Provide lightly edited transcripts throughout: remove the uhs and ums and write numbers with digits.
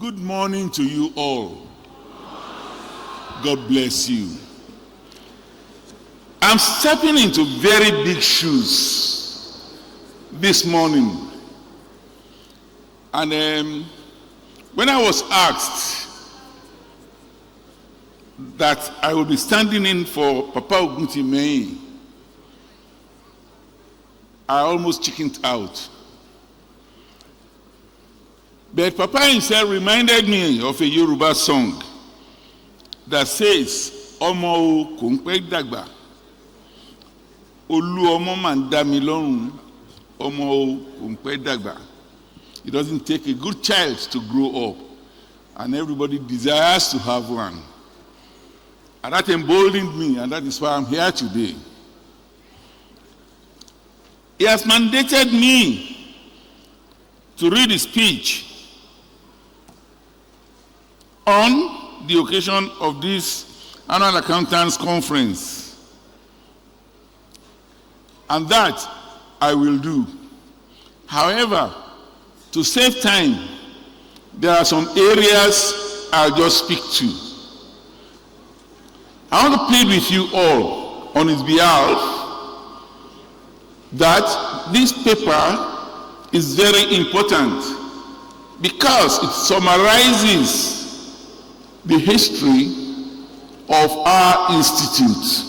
Good morning to you all. God bless you. I'm stepping into very big shoes this morning. And when I was asked that I will be standing in for Papa Oguntimei, I almost chickened out. But Papa himself reminded me of a Yoruba song that says, Omo o kò ń pẹ́ dàgbà, Olú ọmọ mà ń dá mi lọ́rùn, Omo o kò ń pẹ́ dàgbà. It doesn't take a good child to grow up, and everybody desires to have one. And that emboldened me, and that is why I'm here today. He has mandated me to read a speech on the occasion of this Annual Accountants Conference. And that I will do. However, to save time, there are some areas I'll just speak to. I want to plead with you all on his behalf that this paper is very important because it summarizes the history of our institute.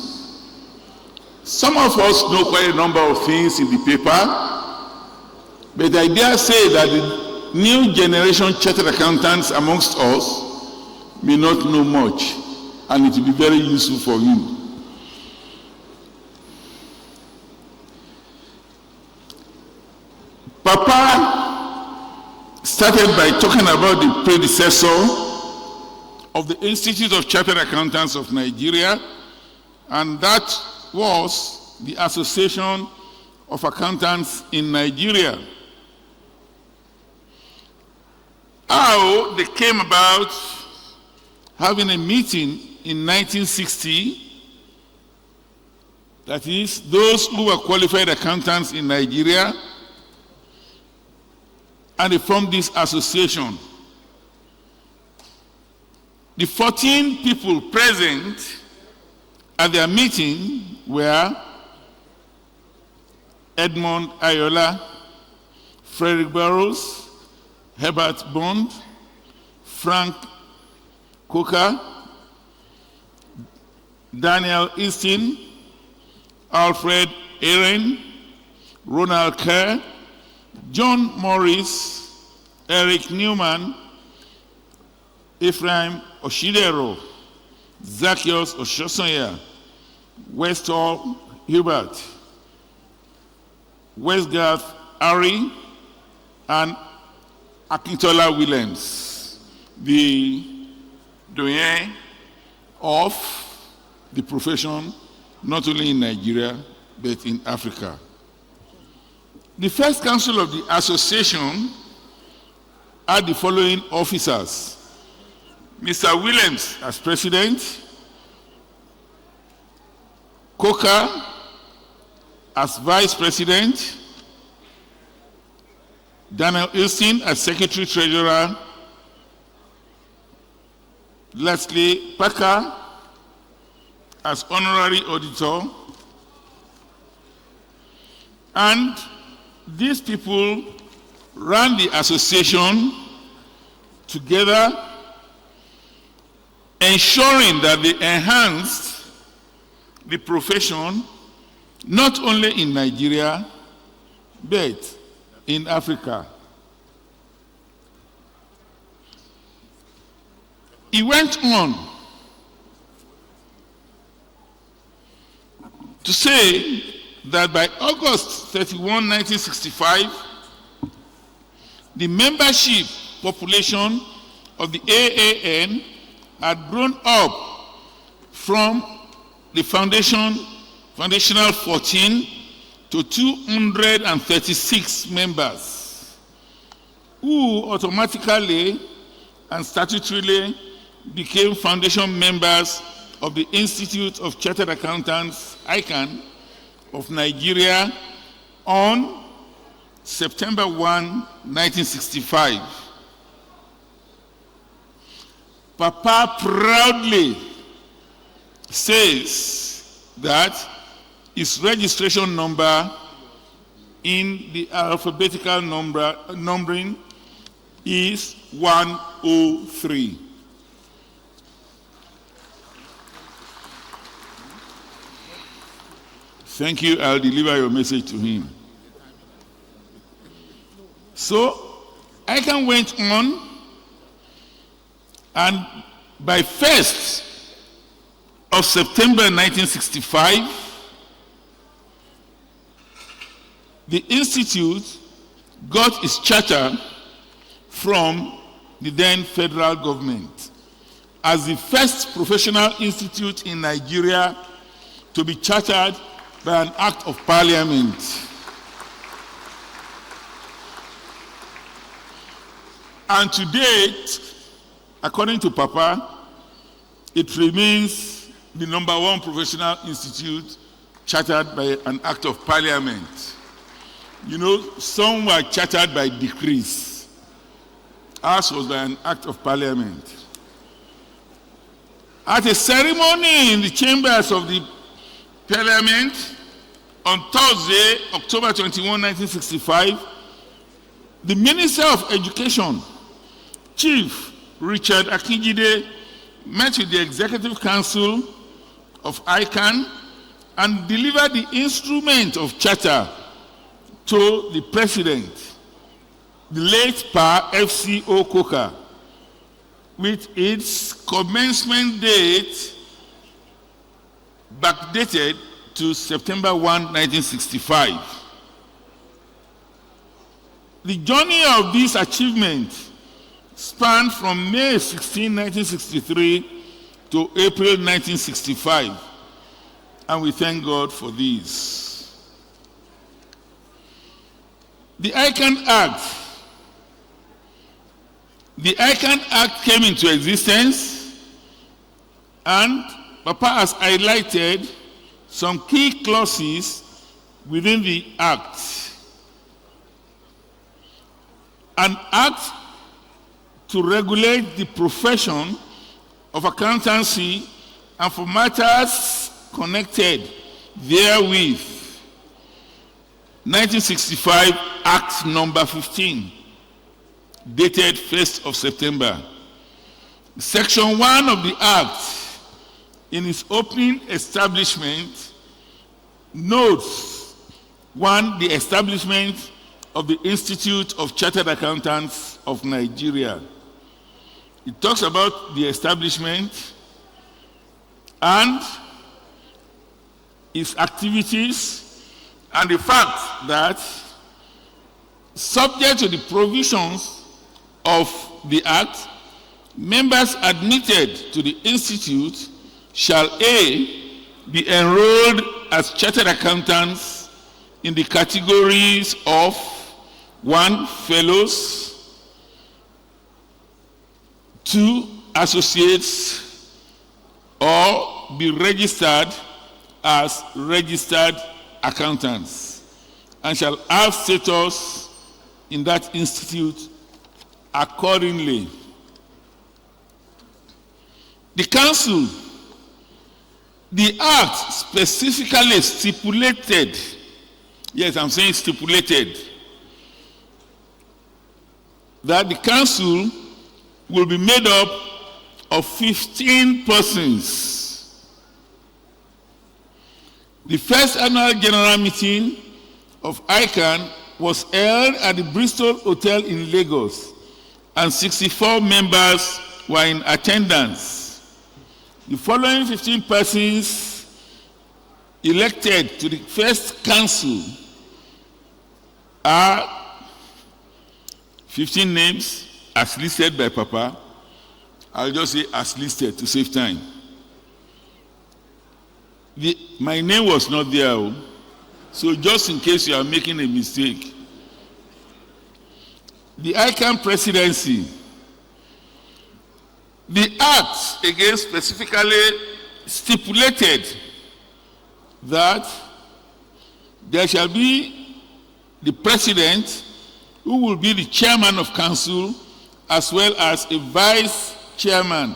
Some of us know quite a number of things in the paper, but I dare say that the new generation chartered accountants amongst us may not know much, and it will be very useful for you. Papa started by talking about the predecessor of the Institute of Chartered Accountants of Nigeria, and that was the Association of Accountants in Nigeria. How they came about having a meeting in 1960, that is, those who were qualified accountants in Nigeria, and they formed this association. The 14 people present at their meeting were Edmond Ayola, Frederick Burroughs, Herbert Bond, Frank Coker, Daniel Easton, Alfred Aaron, Ronald Kerr, John Morris, Eric Newman, Ephraim Oshidero, Zacchaeus Oshosonya, Westall Hubert, Westgarth Ari, and Akintola Williams, the doyen of the profession, not only in Nigeria, but in Africa. The first council of the association had the following officers: Mr. Williams as president, Coker as vice president, Daniel Easton as secretary treasurer, Leslie Packer as honorary auditor, and these people ran the association together, ensuring that they enhanced the profession not only in Nigeria, but in Africa. He went on to say that by August 31, 1965, the membership population of the AAN had grown up from the foundational 14 to 236 members, who automatically and statutorily became foundation members of the Institute of Chartered Accountants, ICAN, of Nigeria on September 1, 1965. Papa proudly says that his registration number in the alphabetical numbering is 103. Thank you. I'll deliver your message to him. So, ICAN went on, and by 1st of September 1965, the Institute got its charter from the then federal government as the first professional institute in Nigeria to be chartered by an act of parliament. And to date, according to Papa, it remains the #1 professional institute chartered by an act of parliament. You know, some were chartered by decrees. Ours was by an act of parliament. At a ceremony in the chambers of the parliament on Thursday, October 21, 1965, the Minister of Education, Chief Richard Akinjide, met with the Executive Council of ICAN and delivered the instrument of charter to the President, the late Pa F.C.O. Coker, with its commencement date backdated to September 1, 1965. The journey of this achievement spanned from May 16, 1963 to April 1965, and we thank God for this. The ICAN Act came into existence, and Papa has highlighted some key clauses within the Act. An Act to regulate the profession of accountancy and for matters connected therewith. 1965 Act number 15, dated 1st of September. Section 1 of the Act, in its opening establishment, notes 1, the establishment of the Institute of Chartered Accountants of Nigeria. It talks about the establishment and its activities, and the fact that, subject to the provisions of the Act, members admitted to the Institute shall A, be enrolled as chartered accountants in the categories of 1, fellows, 2, associates, or be registered as registered accountants, and shall have status in that institute accordingly. The Council, the Act specifically stipulated, yes, I'm saying stipulated, that the Council will be made up of 15 persons. The first annual general meeting of ICAN was held at the Bristol Hotel in Lagos, and 64 members were in attendance. The following 15 persons elected to the first council are 15 names as listed by Papa. I'll just say as listed to save time. My name was not there, so just in case you are making a mistake. The ICAN presidency. The Act again specifically stipulated that there shall be the president, who will be the chairman of council, as well as a vice chairman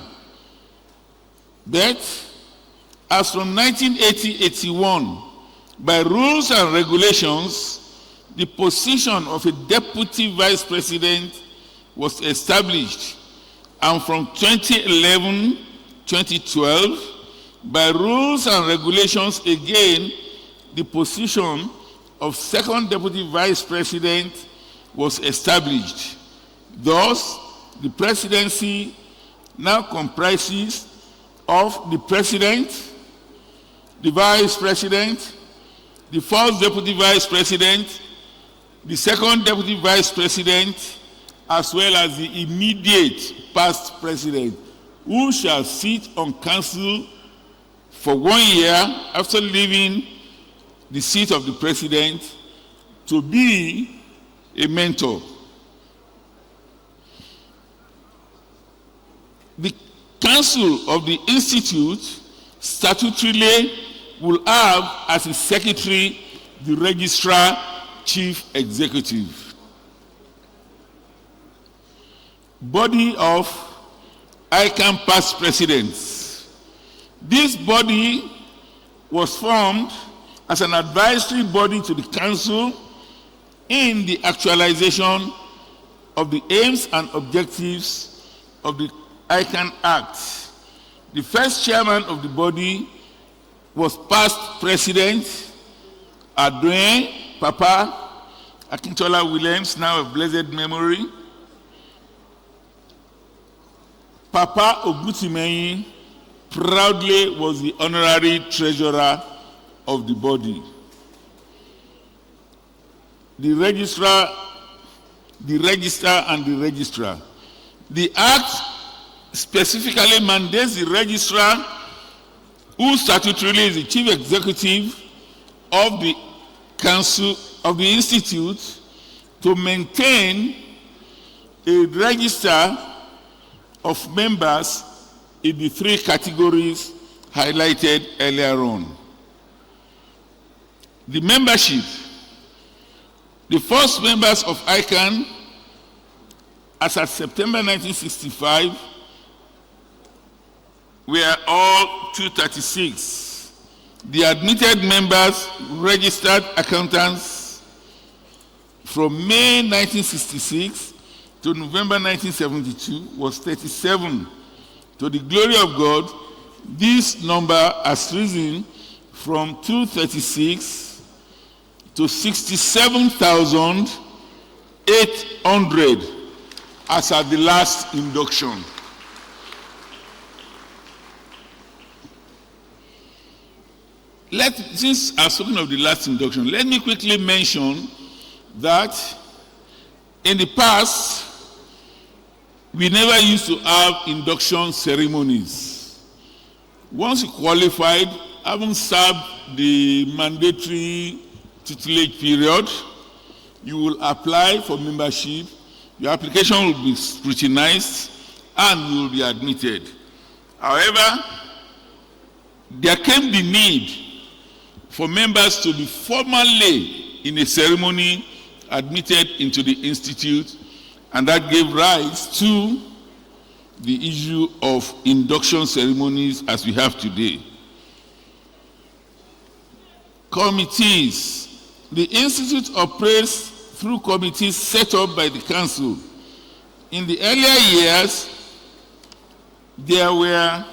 But as from 1980-81, by rules and regulations, the position of a deputy vice president was established, and from 2011-2012, by rules and regulations again, the position of second deputy vice president was established. Thus, the presidency now comprises of the president, the vice president, the first deputy vice president, the second deputy vice president, as well as the immediate past president, who shall sit on council for 1 year after leaving the seat of the president to be a mentor. The council of the institute statutorily will have as its secretary the registrar chief executive. Body of ICAN past presidents. This body was formed as an advisory body to the council in the actualization of the aims and objectives of the ICAN Act. The first chairman of the body was past president Adwin Papa Akintola Williams, now of blessed memory. Papa Ogutimeyin proudly was the honorary treasurer of the body. The registrar, the registrar, and the registrar. The Act specifically mandates the registrar, who statutorily is the chief executive of the council of the institute, to maintain a register of members in the 3 categories highlighted earlier on. The membership. The first members of ICAN, as of September 1965, were all 236. The admitted members, registered accountants, from May 1966 to November 1972 was 37. To the glory of God, this number has risen from 236 to 67,800 as at the last induction. Since I've spoken of the last induction, let me quickly mention that in the past, we never used to have induction ceremonies. Once you qualified, having served the mandatory tutelage period, you will apply for membership. Your application will be scrutinized and you will be admitted. However, there came the need for members to be formally in a ceremony admitted into the institute, and that gave rise to the issue of induction ceremonies as we have today. Committees. The institute operates through committees set up by the council. In the earlier years, there were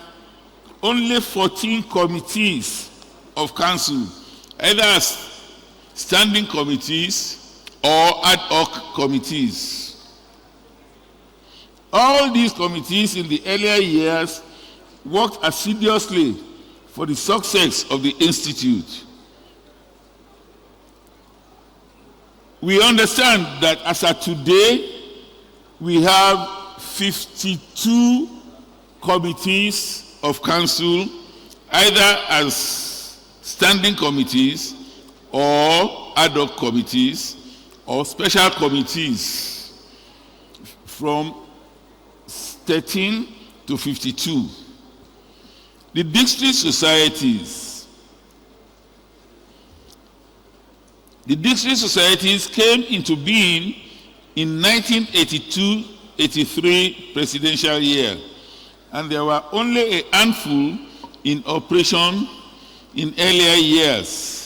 only 14 committees of council, either as standing committees or ad hoc committees. All these committees in the earlier years worked assiduously for the success of the institute. We understand that as of today, we have 52 committees of council, either as standing committees or ad hoc committees or special committees, from 13 to 52. The district societies. The district societies came into being in 1982-83 presidential year, and there were only a handful in operation in earlier years.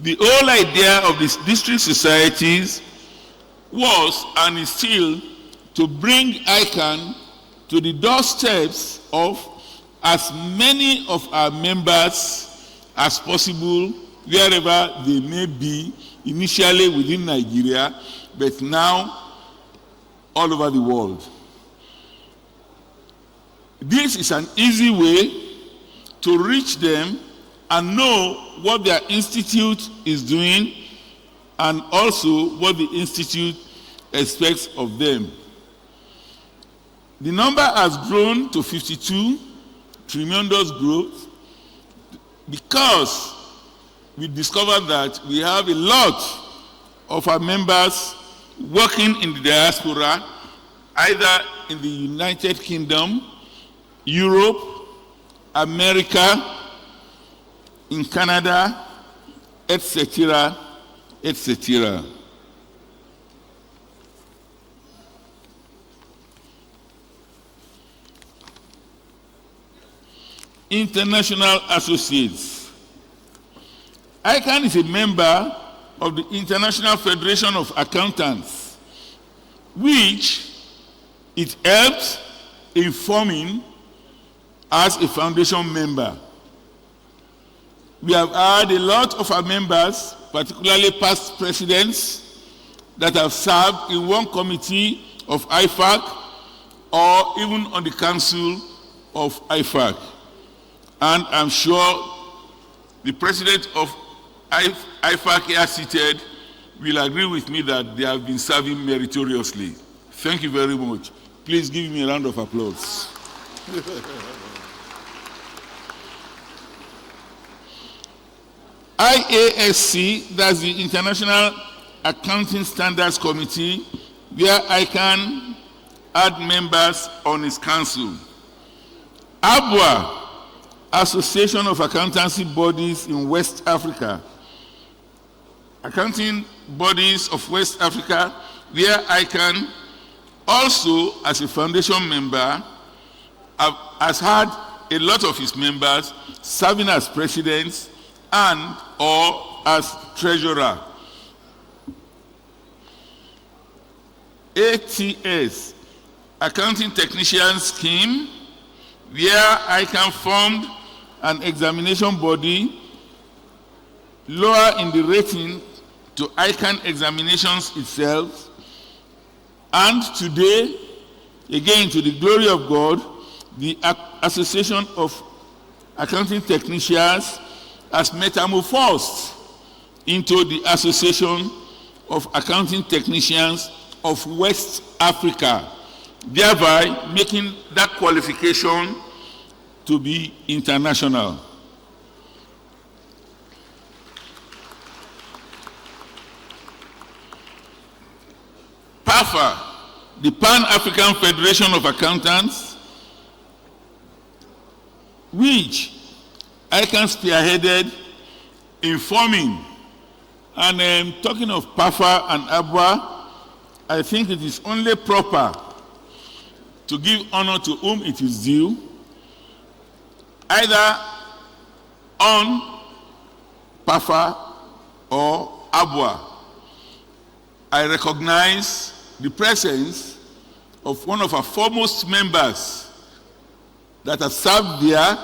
The whole idea of these district societies was and is still to bring ICAN to the doorsteps of as many of our members as possible, wherever they may be, initially within Nigeria, but now all over the world. This is an easy way to reach them and know what their institute is doing and also what the institute expects of them. The number has grown to 52, tremendous growth, because we discovered that we have a lot of our members working in the diaspora, either in the United Kingdom, Europe, America, in Canada, etc., etc. International associates. ICAN is a member of the International Federation of Accountants, which it helps in forming as a foundation member. We have had a lot of our members, particularly past presidents, that have served in one committee of IFAC or even on the council of IFAC. And I'm sure the president of IFAC here seated will agree with me that they have been serving meritoriously. Thank you very much. Please give me a round of applause. IASC, that's the International Accounting Standards Committee, where ICAN had members on its council. ABWA, Association of Accountancy Bodies in West Africa. Accounting bodies of West Africa, where ICAN, also as a foundation member, has had a lot of its members serving as presidents and or as treasurer. ATS, Accounting Technician Scheme, where ICAN formed an examination body lower in the rating to ICAN examinations itself, and today, again to the glory of God, the Association of Accounting Technicians has metamorphosed into the Association of Accounting Technicians of West Africa, thereby making that qualification to be international. PAFA, the Pan-African Federation of Accountants, which ICAN spearheaded in forming. And talking of PAFA and ABWA, I think it is only proper to give honor to whom it is due, either on PAFA or ABWA. I recognize the presence of one of our foremost members that has served there,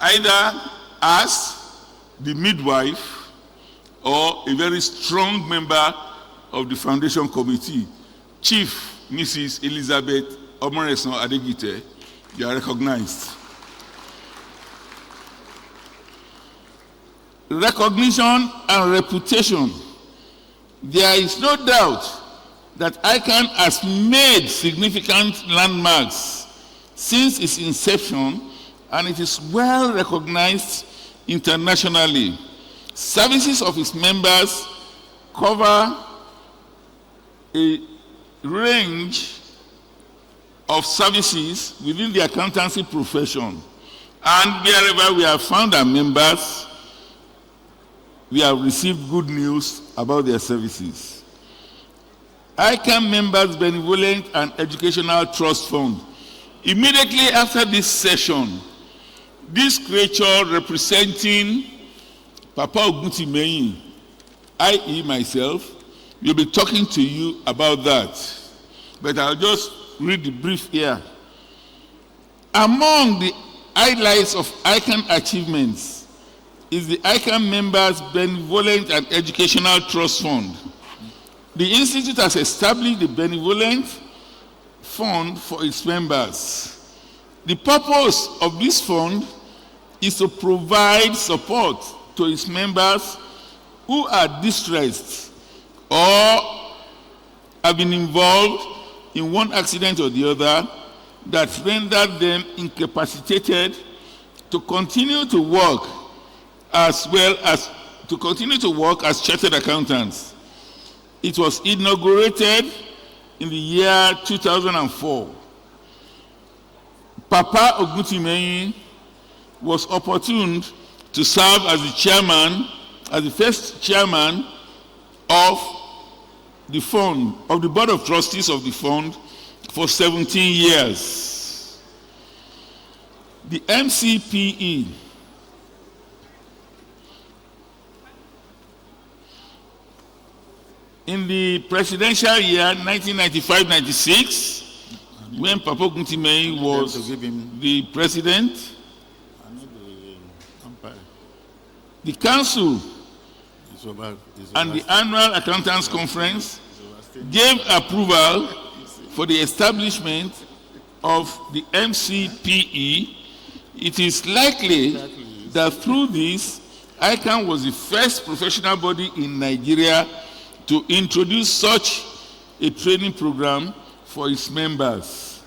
either as the midwife or a very strong member of the foundation committee, Chief Mrs. Elizabeth Omoreson Adegite. You are recognized. Recognition and reputation. There is no doubt that ICAN has made significant landmarks since its inception, and it is well recognized internationally. Services of its members cover a range of services within the accountancy profession, and wherever we have found our members, we have received good news about their services. ICAN Members Benevolent and Educational Trust Fund Immediately after this session, this creature representing Papa Oguntimehin, i.e. myself, will be talking to you about that. But I'll just read the brief here. Among the highlights of ICAN achievements is the ICAN Members Benevolent and Educational Trust Fund. The Institute has established the Benevolent Fund for its members. The purpose of this fund is to provide support to its members who are distressed or have been involved in one accident or the other that rendered them incapacitated to continue to work as chartered accountants. It was inaugurated in the year 2004. Papa Oguntimehin was opportuned to serve as the chairman, as the first chairman of the fund, of the board of trustees of the fund for 17 years. The MCPE in the presidential year 1995-96, when Papa Oguntimehin was the president, the council and the annual accountants conference gave approval for the establishment of the MCPE. It is likely that through this, ICAN was the first professional body in Nigeria to introduce such a training program for its members.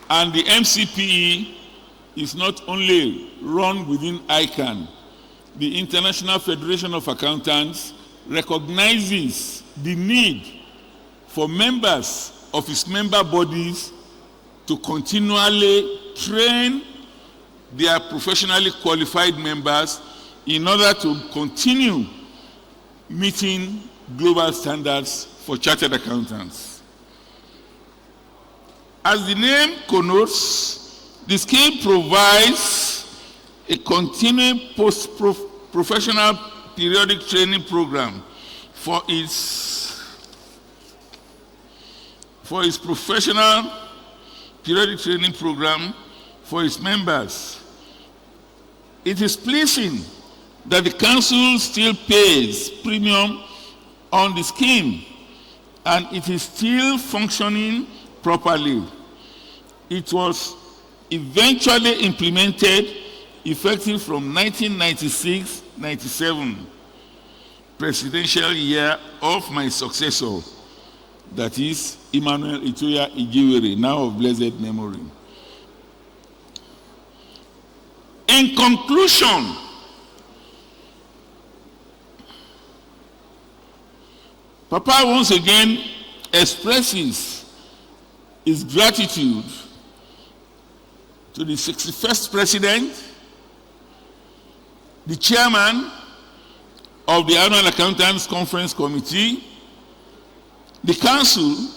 And the MCPE is not only run within ICAN. The International Federation of Accountants recognizes the need for members of its member bodies to continually train their professionally qualified members in order to continue meeting global standards for chartered accountants. As the name connotes, the scheme provides a continuing post-professional periodic training program for its professional periodic training program for its members. It is pleasing that the council still pays premium on the scheme and it is still functioning properly. It was eventually implemented effective from 1996-97, presidential year of my successor, that is Emmanuel Itoya Igiwere, now of blessed memory. In conclusion, Papa once again expresses his gratitude to the 61st President, the Chairman of the Annual Accountants Conference Committee, the Council,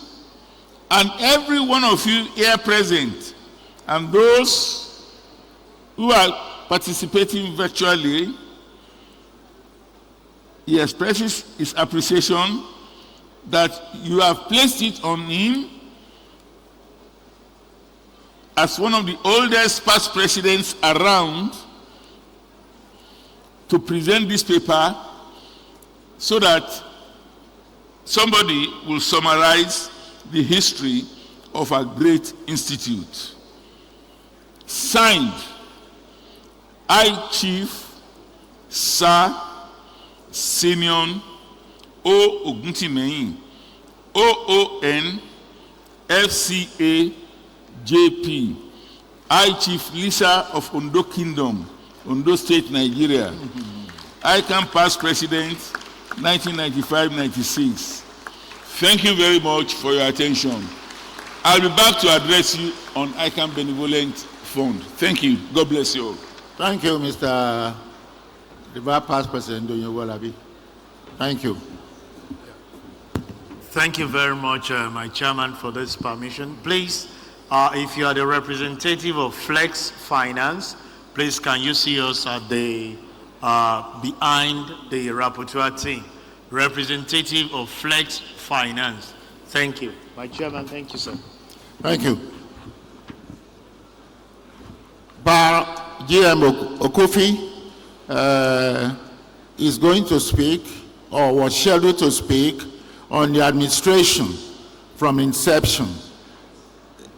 and every one of you here present, and those who are participating virtually. He expresses his appreciation that you have placed it on him as one of the oldest past presidents around to present this paper so that somebody will summarize the history of our great institute. Signed, I Chief Sir Simeon O. Oguntimehin, OON, FCA, JP, I Chief Lisa of Ondo Kingdom, Ondo State, Nigeria, ICAN past president, 1995-96. Thank you very much for your attention. I'll be back to address you on ICAN Benevolent Fund. Thank you. God bless you all. Thank you, Mr. The past president, Donyo Walabi. Thank you. Thank you very much, my chairman, for this permission. Please, if you are the representative of Flex Finance, please can you see us at the behind the rapporteur team, representative of Flex Finance. Thank you, my chairman. Thank you, sir. Thank you. Bar GM Okufi is going to speak, or was scheduled to speak, on the administration from inception.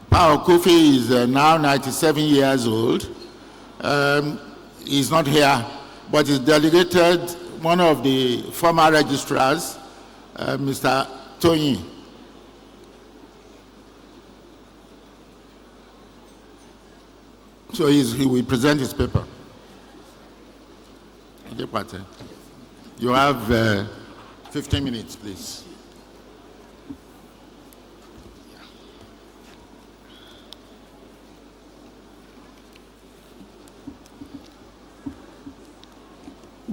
Bar Okufi is now 97 years old. He's not here, but he's delegated one of the former registrars, Mr. Tony. So he will present his paper. You have 15 minutes, please.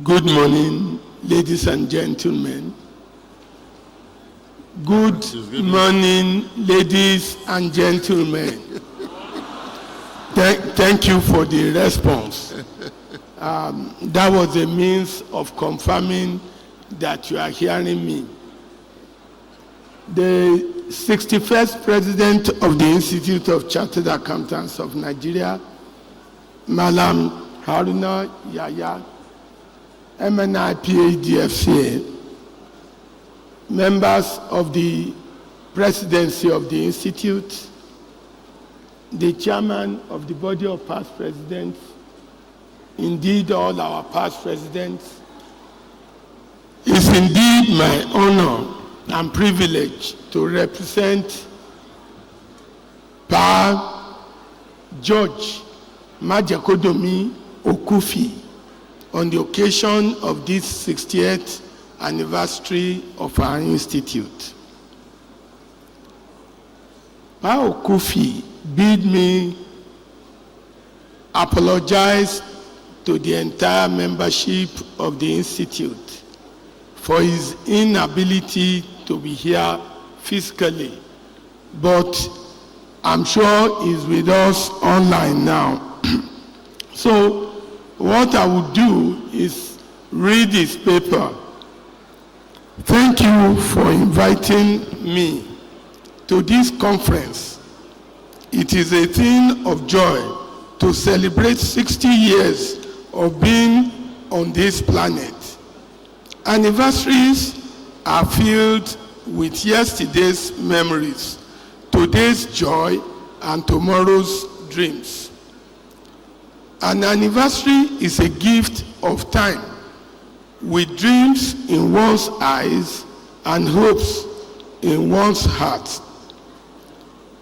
Good morning, ladies and gentlemen. Good morning, ladies and gentlemen. Thank you for the response. That was a means of confirming that you are hearing me. The 61st President of the Institute of Chartered Accountants of Nigeria, Malam Haruna Yaya, MNI PhD FCA, members of the presidency of the Institute, the chairman of the body of past presidents, indeed all our past presidents. It's indeed my honor and privilege to represent Pa George Majakodomi Okufi on the occasion of this 60th anniversary of our institute. Pa Okufi bid me apologize to the entire membership of the institute for his inability to be here physically, but I'm sure he's with us online now. So what I would do is read his paper. Thank you for inviting me to this conference. It is a thing of joy to celebrate 60 years of being on this planet. Anniversaries are filled with yesterday's memories, today's joy, and tomorrow's dreams. An anniversary is a gift of time, with dreams in one's eyes and hopes in one's heart.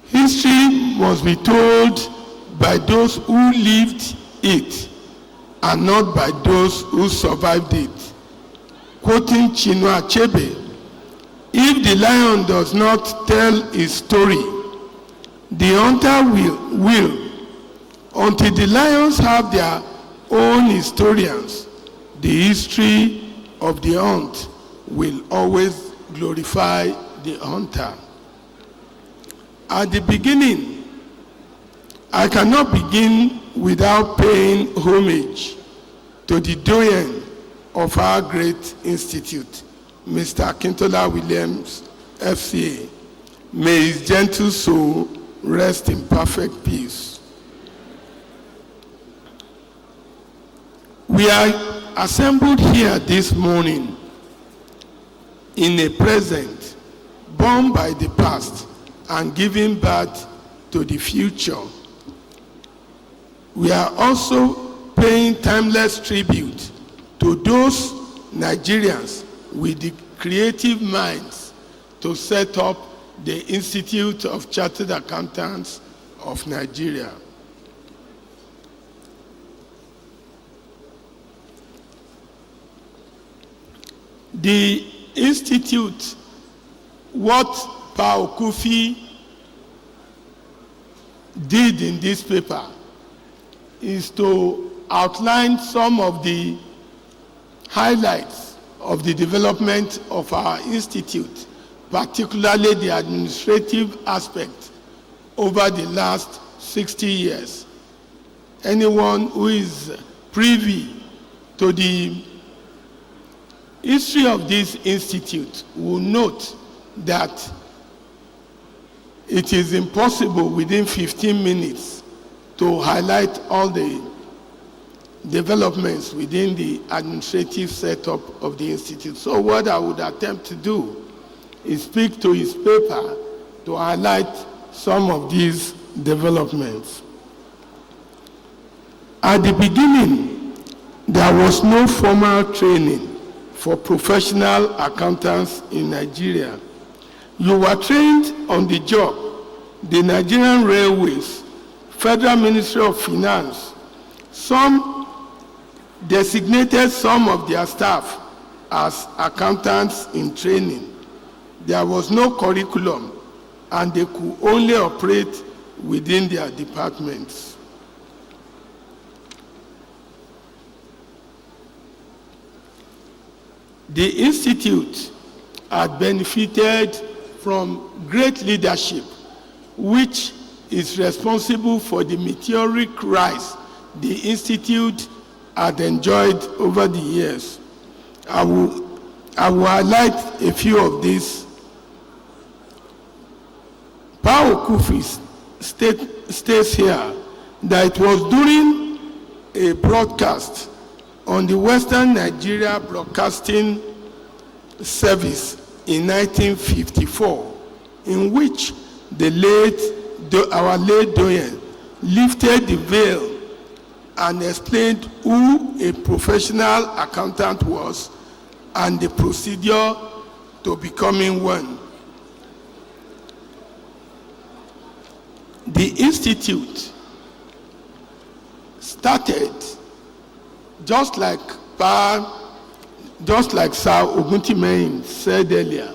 History must be told by those who lived it and not by those who survived it. Quoting Chinua Achebe, if the lion does not tell his story, the hunter will. Until the lions have their own historians, the history of the hunt will always glorify the hunter. At the beginning, I cannot begin without paying homage to the doyen of our great institute, Mr. Akintola Williams, FCA. May his gentle soul rest in perfect peace. We are assembled here this morning in a present born by the past and giving birth to the future. We are also paying timeless tribute to those Nigerians with the creative minds to set up the Institute of Chartered Accountants of Nigeria. The Institute, what Pa Okufi did in this paper is to outline some of the highlights of the development of our institute, particularly the administrative aspect, over the last 60 years. Anyone who is privy to the history of this institute will note that it is impossible within 15 minutes to highlight all the developments within the administrative setup of the institute. So what I would attempt to do is speak to his paper to highlight some of these developments. At the beginning, there was no formal training for professional accountants in Nigeria. You were trained on the job. The Nigerian Railways, Federal Ministry of Finance, some designated some of their staff as accountants in training. There was no curriculum, and they could only operate within their departments. The institute had benefited from great leadership, which is responsible for the meteoric rise the institute had enjoyed over the years. I will highlight a few of these. Paul Kufi states here that it was during a broadcast on the Western Nigeria Broadcasting Service in 1954, in which our late Doyen lifted the veil and explained who a professional accountant was and the procedure to becoming one. The institute started just like Sir Oguntimehin said earlier.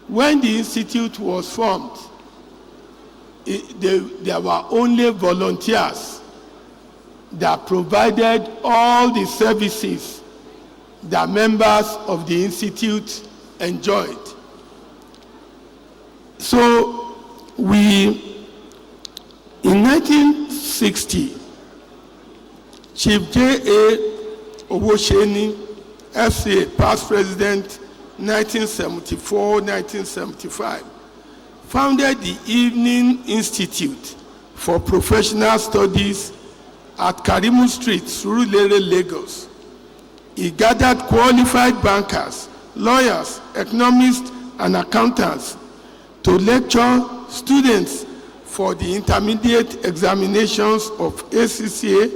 When the institute was formed, there were only volunteers that provided all the services that members of the institute enjoyed. So in 1960, Chief J.A. Owosheni, FCA, past president, 1974-1975, founded the Evening Institute for Professional Studies at Karimu Street, Surulere, Lagos. He gathered qualified bankers, lawyers, economists, and accountants to lecture students for the intermediate examinations of ACCA,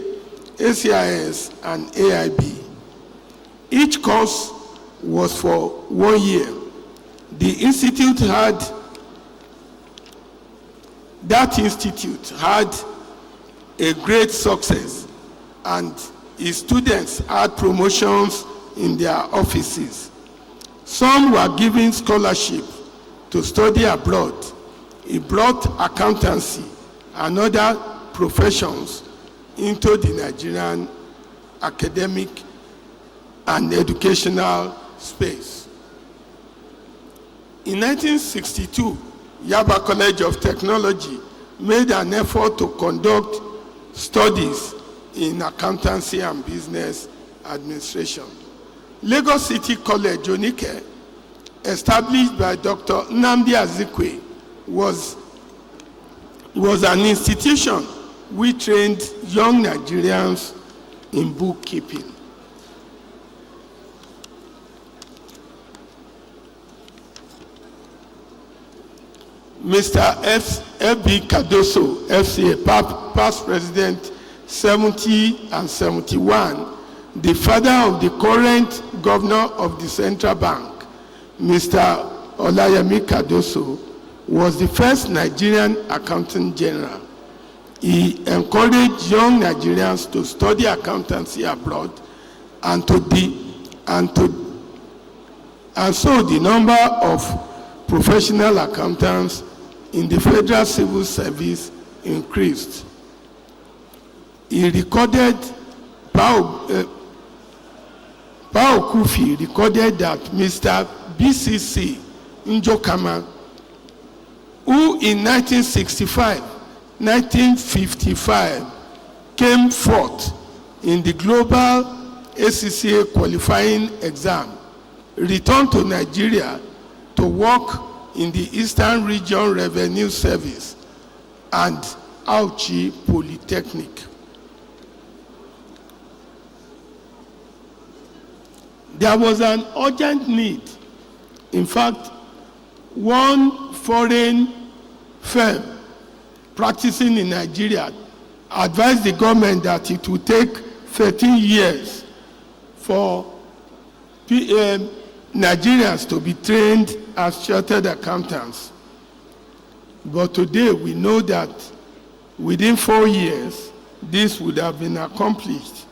ACIS, and AIB. Each course was for 1 year. That institute had a great success, and its students had promotions in their offices. Some were given scholarship to study abroad. It brought accountancy and other professions into the Nigerian academic and educational space. In 1962, Yaba College of Technology made an effort to conduct studies in accountancy and business administration. Lagos City College, Onike, established by Dr. Nnamdi Azikwe, was an institution which trained young Nigerians in bookkeeping. Mr. F.B. Cardoso, FCA, past president, 70 and 71, the father of the current governor of the central bank, Mr. Olayemi Cardoso, was the first Nigerian accountant general. He encouraged young Nigerians to study accountancy abroad, and so the number of professional accountants in the federal civil service increased. He recorded, Paul Kufi recorded that Mr. BCC Njokama, who in 1955 came fourth in the global ACCA qualifying exam, returned to Nigeria to work in the Eastern Region Revenue Service and Auchi Polytechnic. There was an urgent need. In fact, one foreign firm practicing in Nigeria advised the government that it would take 13 years for Nigerians to be trained as chartered accountants. But today we know that within 4 years, this would have been accomplished.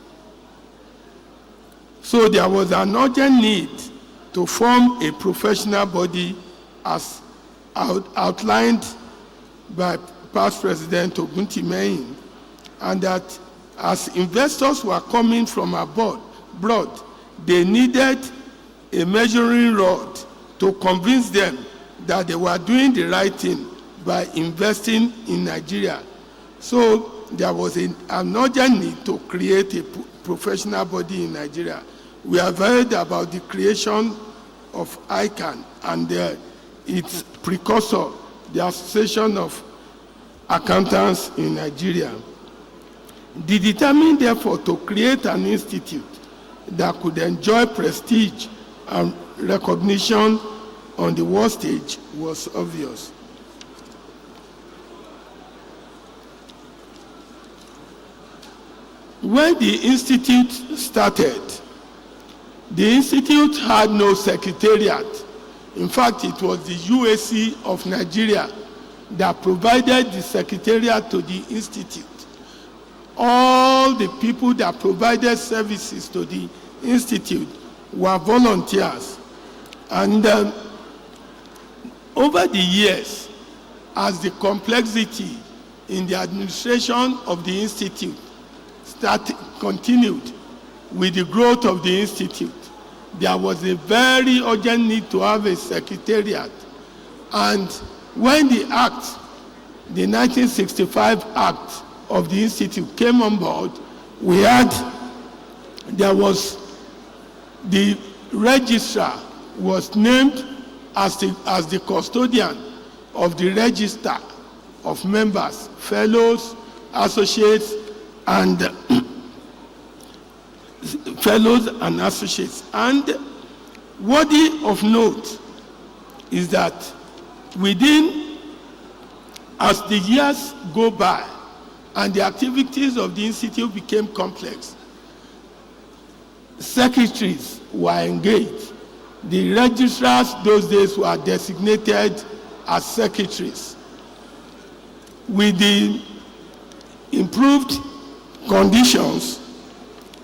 So there was an urgent need to form a professional body as outlined by past President Oguntimehin, and that as investors were coming from abroad, they needed a measuring rod to convince them that they were doing the right thing by investing in Nigeria. So there was an urgent need to create a professional body in Nigeria. We have heard about the creation of ICAN and its precursor, the Association of Accountants in Nigeria. They determined, therefore, to create an institute that could enjoy prestige and recognition on the world stage was obvious. When the institute started, the institute had no secretariat. In fact, it was the UAC of Nigeria that provided the secretariat to the institute. All the people that provided services to the institute were volunteers. And over the years, as the complexity in the administration of the institute continued with the growth of the institute, there was a very urgent need to have a secretariat. And when the act, the 1965 act of the institute came on board, there was the registrar was named as the custodian of the register of members, fellows, associates, and fellows and associates. And worthy of note is that as the years go by and the activities of the institute became complex, secretaries were engaged. The registrars those days were designated as secretaries. With the improved conditions,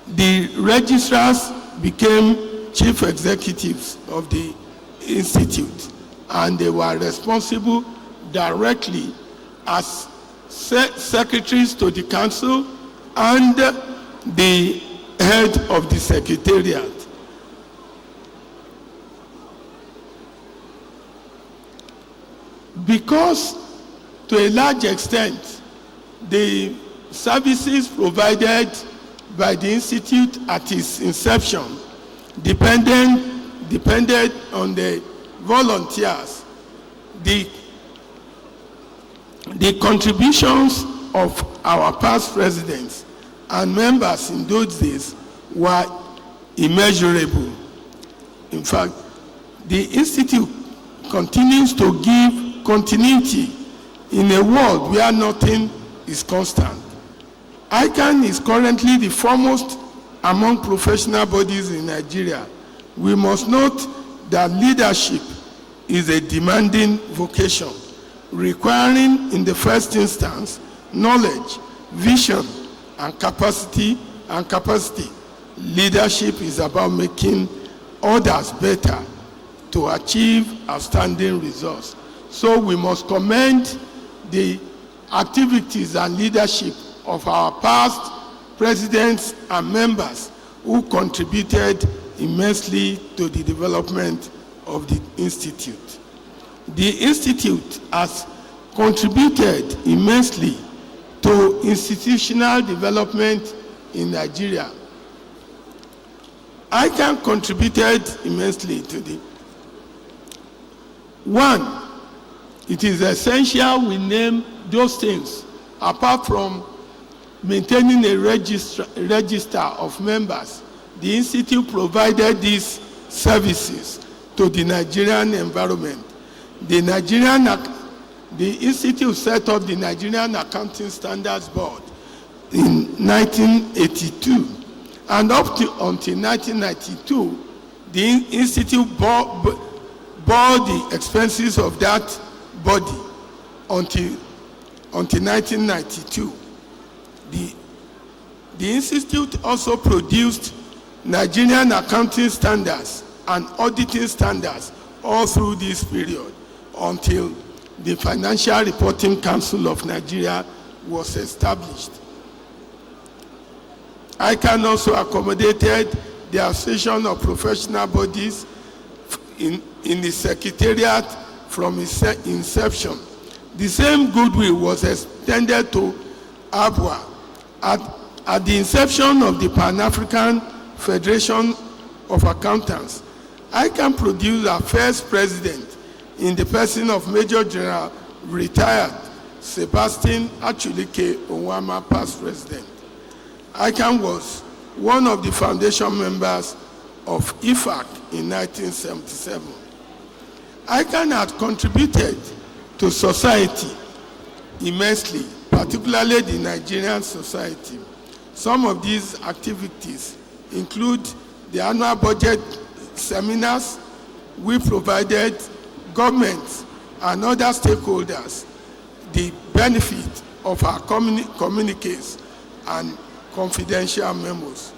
the registrars became chief executives of the institute, and they were responsible directly as secretaries to the council and the head of the secretariat. Because to a large extent, the services provided by the institute at its inception depended on the volunteers. The contributions of our past presidents and members in those days were immeasurable. In fact, the institute continues to give continuity in a world where nothing is constant. ICAN is currently the foremost among professional bodies in Nigeria. We must note that leadership is a demanding vocation, requiring in the first instance knowledge, vision, and capacity. Leadership is about making others better to achieve outstanding results. So we must commend the activities and leadership of our past presidents and members who contributed immensely to the development of the institute. The institute has contributed immensely to institutional development in Nigeria. ICAN contributed immensely to the one. It is essential we name those things apart from maintaining a register of members. The institute provided these services to the Nigerian environment. The institute set up the Nigerian Accounting Standards Board in 1982, and until 1992, the institute bore the expenses of that body until 1992. The institute also produced Nigerian accounting standards and auditing standards all through this period until the Financial Reporting Council of Nigeria was established. ICAN also accommodated the Association of Professional Bodies in the Secretariat from its inception. The same goodwill was extended to ABWA. At the inception of the Pan-African Federation of Accountants, ICAN produced our first president in the person of Major General retired Sebastian Achulike Onwama, past president. ICAN was one of the foundation members of IFAC in 1977. ICAN had contributed to society immensely, particularly the Nigerian society. Some of these activities include the annual budget seminars. We provided governments and other stakeholders the benefit of our communiques and confidential memos.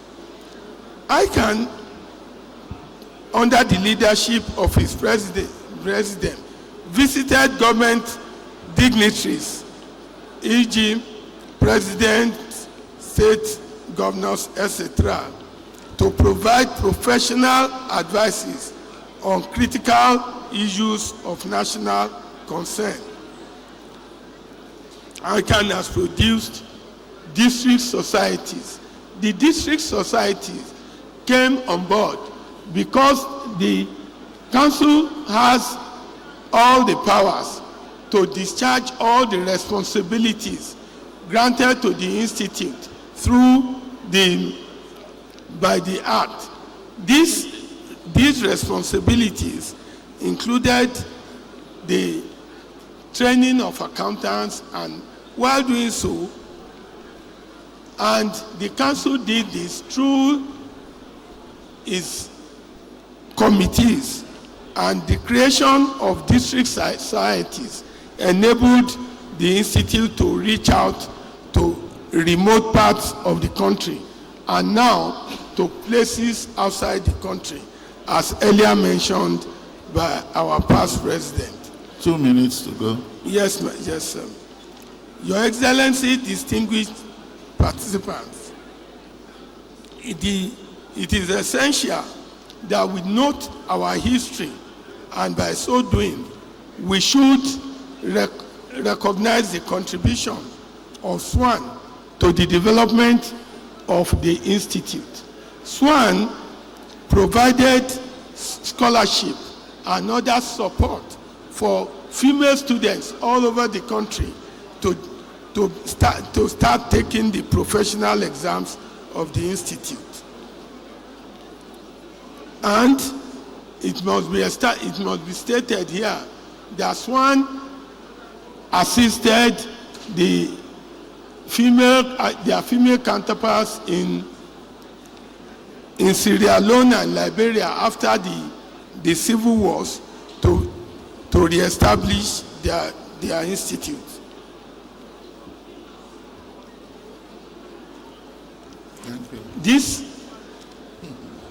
ICAN, under the leadership of its president, visited government dignitaries, e.g. presidents, state governors, etc., to provide professional advices on critical issues of national concern. ICAN has produced district societies. The district societies came on board because the council has all the powers to discharge all the responsibilities granted to the institute by the act. These responsibilities included the training of accountants, and while doing so, and the council did this through its committees, and the creation of district societies enabled the institute to reach out to remote parts of the country and now to places outside the country, as earlier mentioned by our past president. 2 minutes to go. Yes, yes, sir. Your Excellency, distinguished participants, it is essential that we note our history, and by so doing, we should recognize the contribution of SWAN to the development of the Institute. SWAN provided scholarship and other support for female students all over the country to start taking the professional exams of the Institute. And it must be stated here that SWAN assisted their female counterparts in Sierra Leone and Liberia after the civil wars to re-establish their institute. This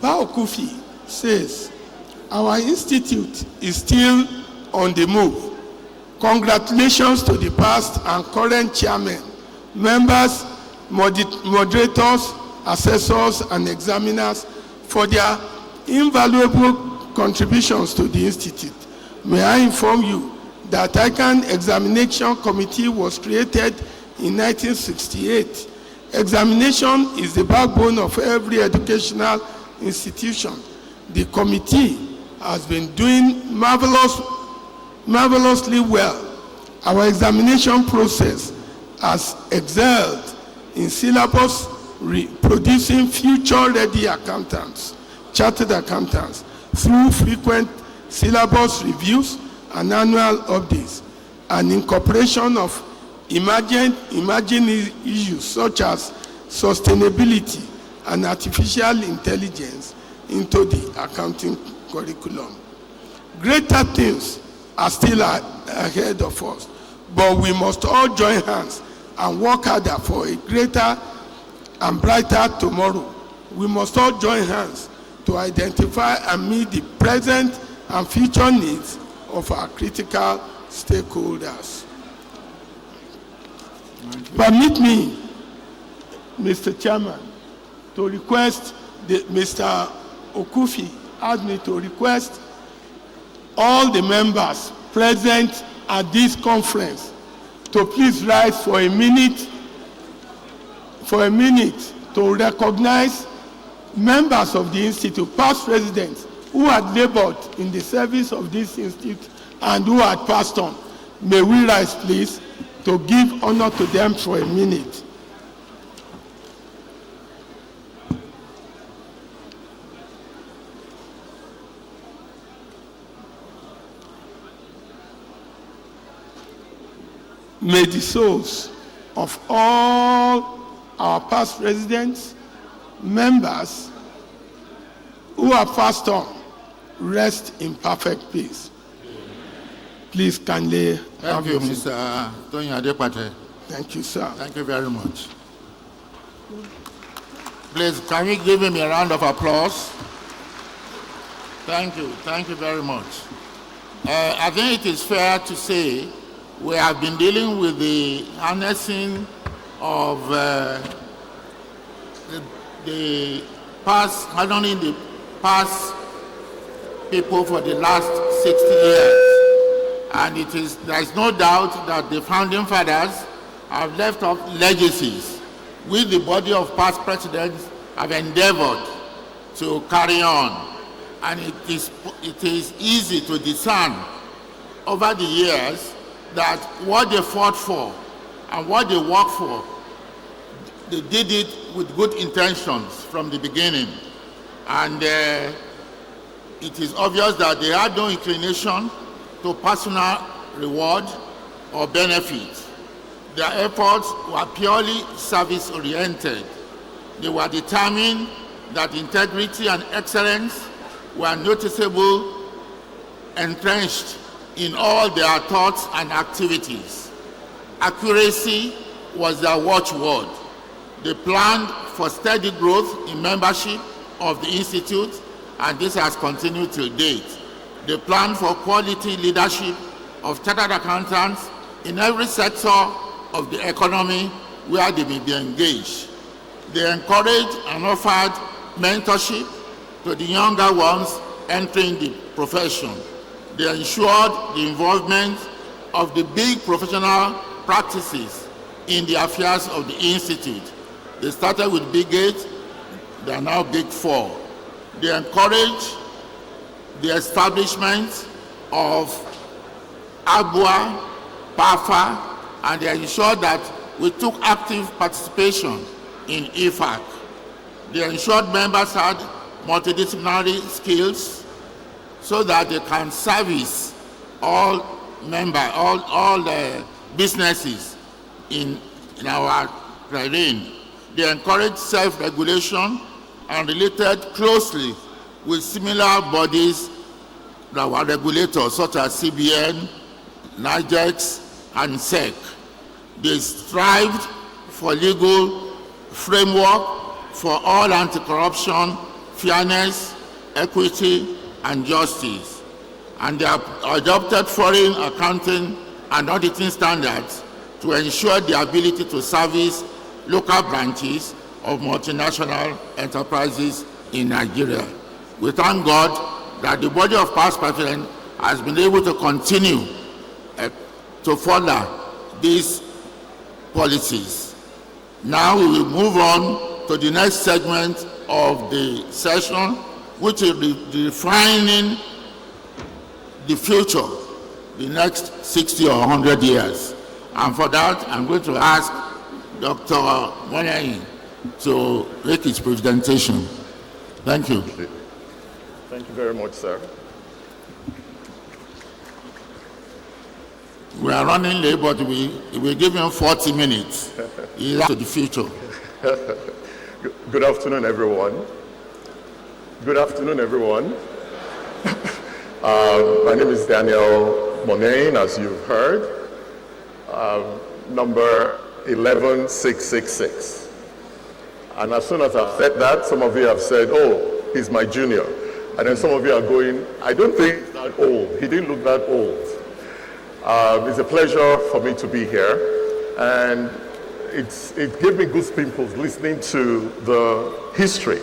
Bao Kufi says, our institute is still on the move. Congratulations to the past and current chairmen, members, moderators, assessors, and examiners for their invaluable contributions to the institute. May I inform you that ICAN Examination Committee was created in 1968. Examination is the backbone of every educational institution. The committee has been doing marvelously well. Our examination process has excelled in syllabus producing future-ready accountants, chartered accountants, through frequent syllabus reviews and annual updates, and incorporation of emerging issues such as sustainability and artificial intelligence into the accounting curriculum. Greater things are still ahead of us, but we must all join hands and work harder for a greater and brighter tomorrow. We must all join hands to identify and meet the present and future needs of our critical stakeholders. Permit me, Mr. Chairman, to request Mr. Okufi asked me to request all the members present at this conference to please rise for a minute to recognize members of the Institute, past residents who had labored in the service of this Institute and who had passed on. May we rise, please, to give honor to them for a minute. May the souls of all our past residents, members who have passed on, rest in perfect peace. Please kindly Thank you, Mr. Tony Adepate. Thank you, sir. Thank you very much. Please, can we give him a round of applause? Thank you very much. I think it is fair to say we have been dealing with the harnessing of the past, handling the past people for the last 60 years. And there is no doubt that the founding fathers have left off legacies which the body of past presidents have endeavored to carry on. And it is easy to discern over the years that what they fought for and what they worked for, they did it with good intentions from the beginning. And it is obvious that they had no inclination to personal reward or benefit. Their efforts were purely service-oriented. They were determined that integrity and excellence were noticeable, entrenched in all their thoughts and activities. Accuracy was their watchword. They planned for steady growth in membership of the Institute, and this has continued till date. They planned for quality leadership of chartered accountants in every sector of the economy where they may be engaged. They encouraged and offered mentorship to the younger ones entering the profession. They ensured the involvement of the big professional practices in the affairs of the Institute. They started with Big 8, they are now Big 4. They encouraged the establishment of ABUA, PAFA, and they ensured that we took active participation in IFAC. They ensured members had multidisciplinary skills so that they can service all businesses in our terrain. They encourage self-regulation and related closely with similar bodies that were regulators such as CBN, NIGEX, and SEC. They strived for legal framework for all anti-corruption, fairness, equity, and justice. And they have adopted foreign accounting and auditing standards to ensure the ability to service local branches of multinational enterprises in Nigeria. We thank God that the body of past presidents has been able to continue to follow these policies. Now we will move on to the next segment of the session, which is defining the future, the next 60 or 100 years. And for that, I'm going to ask Dr. Plenary to make his presentation. Thank you. Thank you very much, sir. We are running late, but we give him 40 minutes. He's to the future. Good afternoon, everyone. Good afternoon, everyone. My name is Daniel Monain, as you've heard. Number 11666. And as soon as I've said that, some of you have said, oh, he's my junior. And then some of you are going, I don't think he's that old. He didn't look that old. It's a pleasure for me to be here. And it gave me goose pimples listening to the history.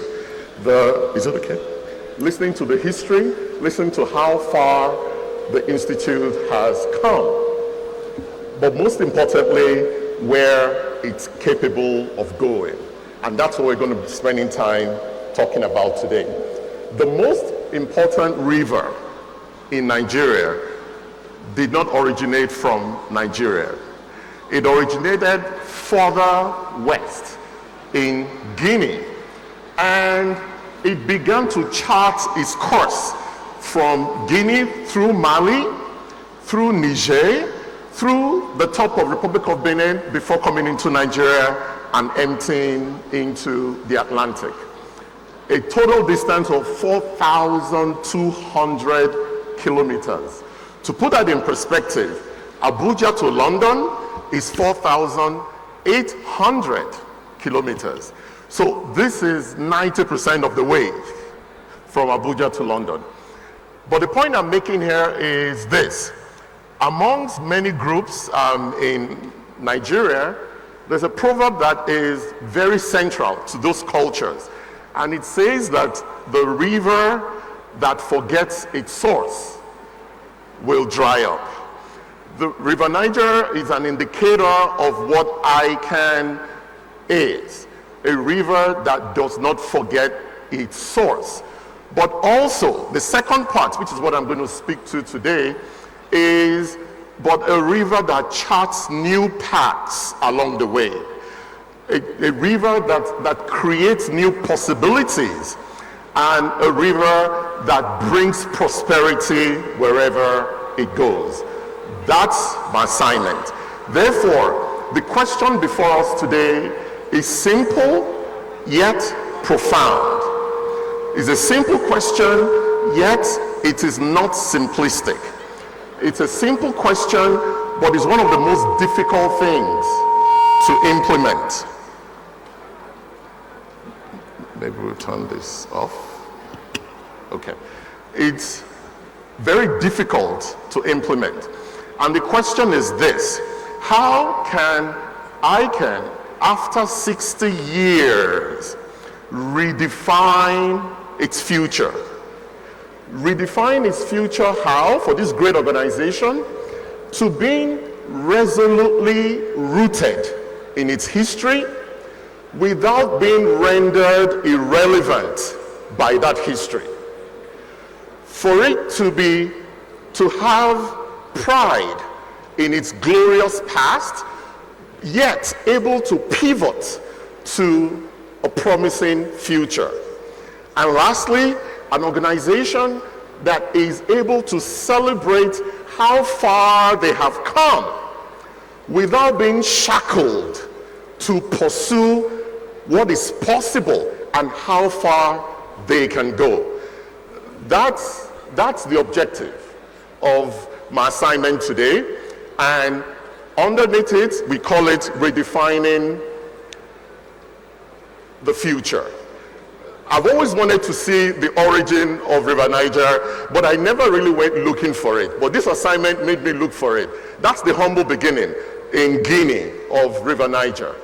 Is it okay? Listening to the history, listening to how far the Institute has come. But most importantly, where it's capable of going. And that's what we're going to be spending time talking about today. The most important river in Nigeria did not originate from Nigeria. It originated further west in Guinea, and it began to chart its course from Guinea through Mali, through Niger, through the top of Republic of Benin before coming into Nigeria and emptying into the Atlantic. A total distance of 4,200 kilometers. To put that in perspective, Abuja to London is 4,800 kilometers. So this is 90% of the way from Abuja to London. But the point I'm making here is this. Amongst many groups in Nigeria, there's a proverb that is very central to those cultures. And it says that the river that forgets its source will dry up. The River Niger is an indicator of what ICAN is. A river that does not forget its source. But also, the second part, which is what I'm going to speak to today, is but a river that charts new paths along the way. A river that creates new possibilities, and a river that brings prosperity wherever it goes. That's my assignment. Therefore, the question before us today is simple yet profound. It's a simple question, yet it is not simplistic. It's a simple question, but it's one of the most difficult things to implement. Maybe we'll turn this off. Okay. It's very difficult to implement. And the question is this: how can ICAN, after 60 years, redefine its future? Redefine its future how? For this great organization to being resolutely rooted in its history without being rendered irrelevant by that history. For it to have pride in its glorious past, yet able to pivot to a promising future. And lastly, an organization that is able to celebrate how far they have come without being shackled to pursue what is possible and how far they can go. That's the objective of my assignment today, and underneath it, we call it redefining the future. I've always wanted to see the origin of River Niger, but I never really went looking for it. But this assignment made me look for it. That's the humble beginning in Guinea of River Niger.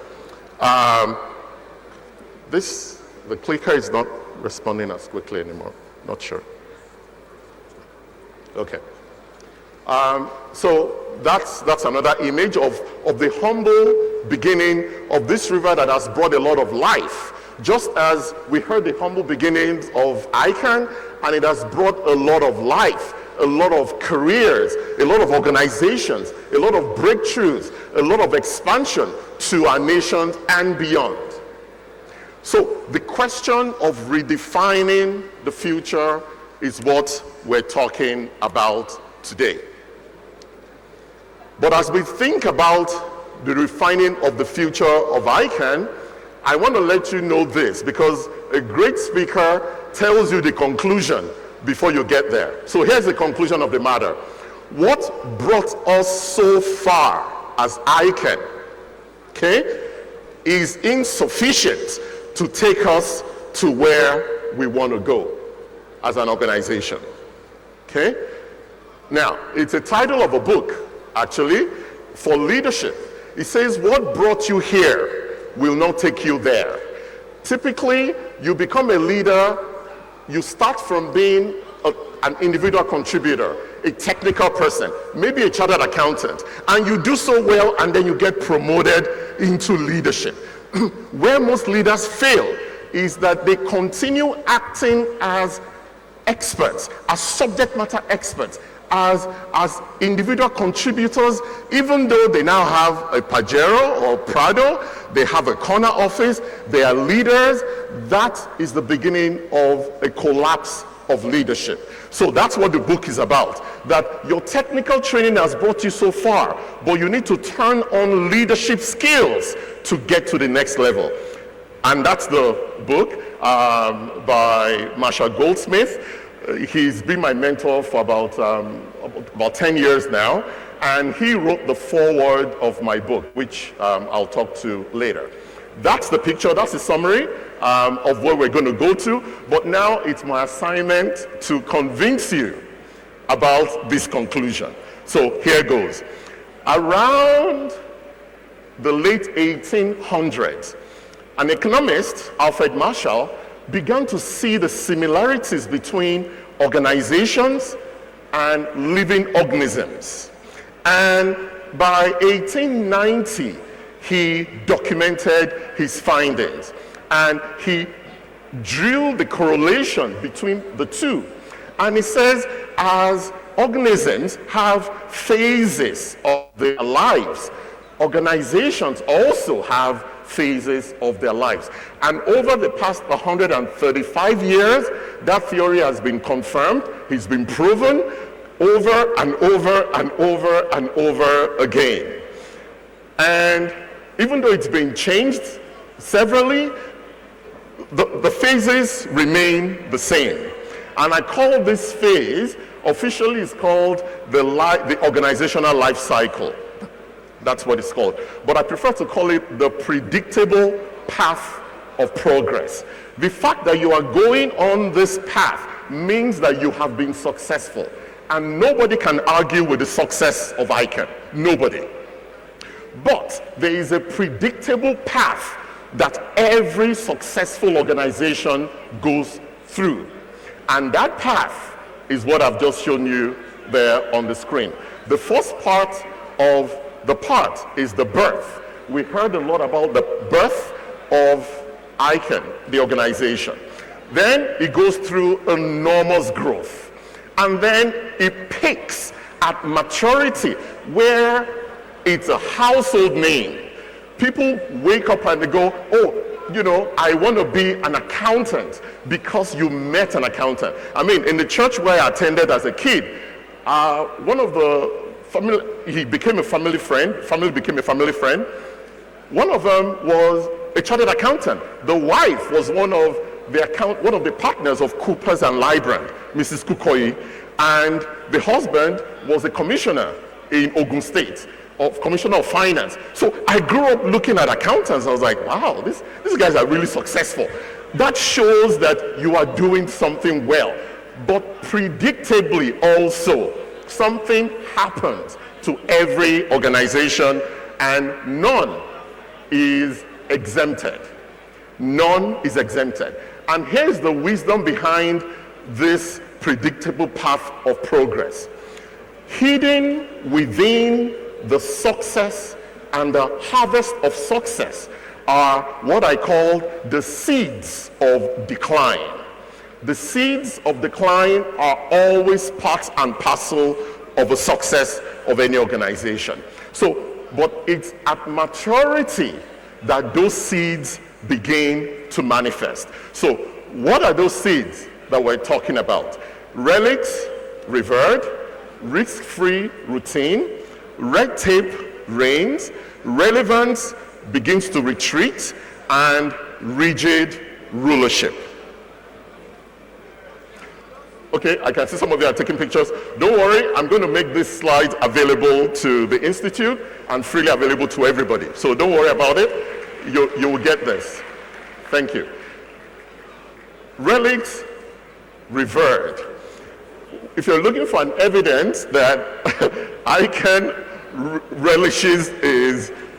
The clicker is not responding as quickly anymore. Not sure. Okay. So that's another image of the humble beginning of this river that has brought a lot of life. Just as we heard the humble beginnings of ICAN, and it has brought a lot of life, a lot of careers, a lot of organizations, a lot of breakthroughs, a lot of expansion to our nations and beyond. So the question of redefining the future is what we're talking about today. But as we think about the refining of the future of ICAN, I want to let you know this, because a great speaker tells you the conclusion before you get there. So here's the conclusion of the matter. What brought us so far as ICAN, okay, is insufficient to take us to where we want to go as an organization, okay? Now, it's a title of a book, actually, for leadership. It says, what brought you here will not take you there. Typically, you become a leader, you start from being an individual contributor, a technical person, maybe a chartered accountant, and you do so well, and then you get promoted into leadership. Where most leaders fail is that they continue acting as experts, as subject matter experts, as individual contributors, even though they now have a Pajero or Prado, they have a corner office, they are leaders. That is the beginning of a collapse of leadership. So that's what the book is about, that your technical training has brought you so far, but you need to turn on leadership skills to get to the next level. And that's the book by Marshall Goldsmith. He's been my mentor for about 10 years now, and he wrote the foreword of my book, which I'll talk to later. That's the picture, that's the summary of where we're going to go to, but now it's my assignment to convince you about this conclusion. So here goes. Around the late 1800s, an economist, Alfred Marshall, began to see the similarities between organizations and living organisms. And by 1890, he documented his findings, and he drew the correlation between the two. And he says, as organisms have phases of their lives, organizations also have phases of their lives. And over the past 135 years, that theory has been confirmed. It's been proven over and over and over and over again. And even though it's been changed severally, the phases remain the same. And I call this phase, officially it's called the organizational life cycle. That's what it's called. But I prefer to call it the predictable path of progress. The fact that you are going on this path means that you have been successful. And nobody can argue with the success of ICAN. Nobody. But there is a predictable path that every successful organization goes through. And that path is what I've just shown you there on the screen. The first part of the part is the birth. We heard a lot about the birth of ICAN, the organization. Then it goes through enormous growth. And then it peaks at maturity, where it's a household name. People wake up and they go, oh, you know, I want to be an accountant because you met an accountant. I mean, in the church where I attended as a kid, one of the he became a family friend. Family became a family friend. One of them was a chartered accountant. The wife was one of the partners of Coopers and Lybrand, Mrs. Kukoyi, and the husband was a commissioner in Ogun State, commissioner of finance. So I grew up looking at accountants. I was like, wow, these guys are really successful. That shows that you are doing something well. But predictably also, something happens to every organization, and none is exempted. None is exempted. And here's the wisdom behind this predictable path of progress. Hidden within the success and the harvest of success are what I call the seeds of decline. The seeds of decline are always part and parcel of the success of any organization. But it's at maturity that those seeds begin to manifest. So what are those seeds that we're talking about? Relics, revered; risk-free routine; red tape reigns; relevance begins to retreat; and rigid rulership. Okay, I can see some of you are taking pictures. Don't worry, I'm going to make these slides available to the Institute and freely available to everybody. So don't worry about it. You will get this. Thank you. Relics, revered. If you're looking for an evidence that ICAN relishes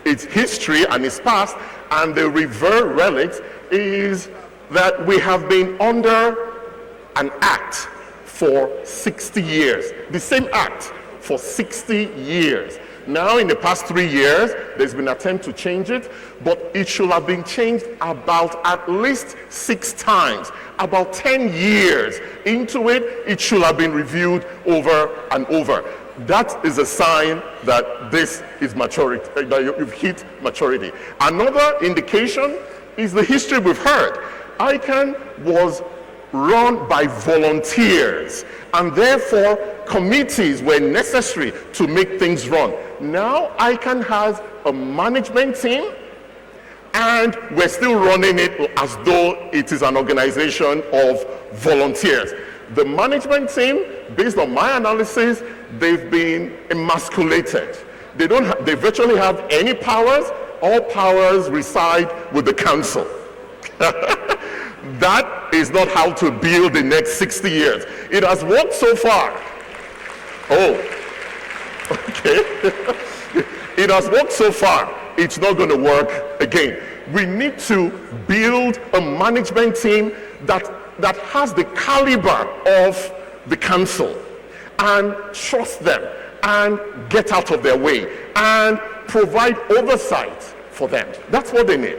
its history and its past, and the revered relics is that we have been under an act for 60 years. The same act for 60 years. Now, in the past 3 years, there's been an attempt to change it, but it should have been changed about at least 6 times. About 10 years into it, it should have been reviewed over and over. That is a sign that this is maturity, that you've hit maturity. Another indication is the history we've heard. ICAN was run by volunteers, and therefore committees were necessary to make things run. Now ICAN has a management team, and we're still running it as though it is an organization of volunteers. The management team, based on my analysis, they've been emasculated. They virtually have any powers. All powers reside with the council. That is not how to build the next 60 years. It has worked so far. Oh, okay. It has worked so far. It's not going to work again. We need to build a management team that has the caliber of the council, and trust them, and get out of their way, and provide oversight for them. That's what they need.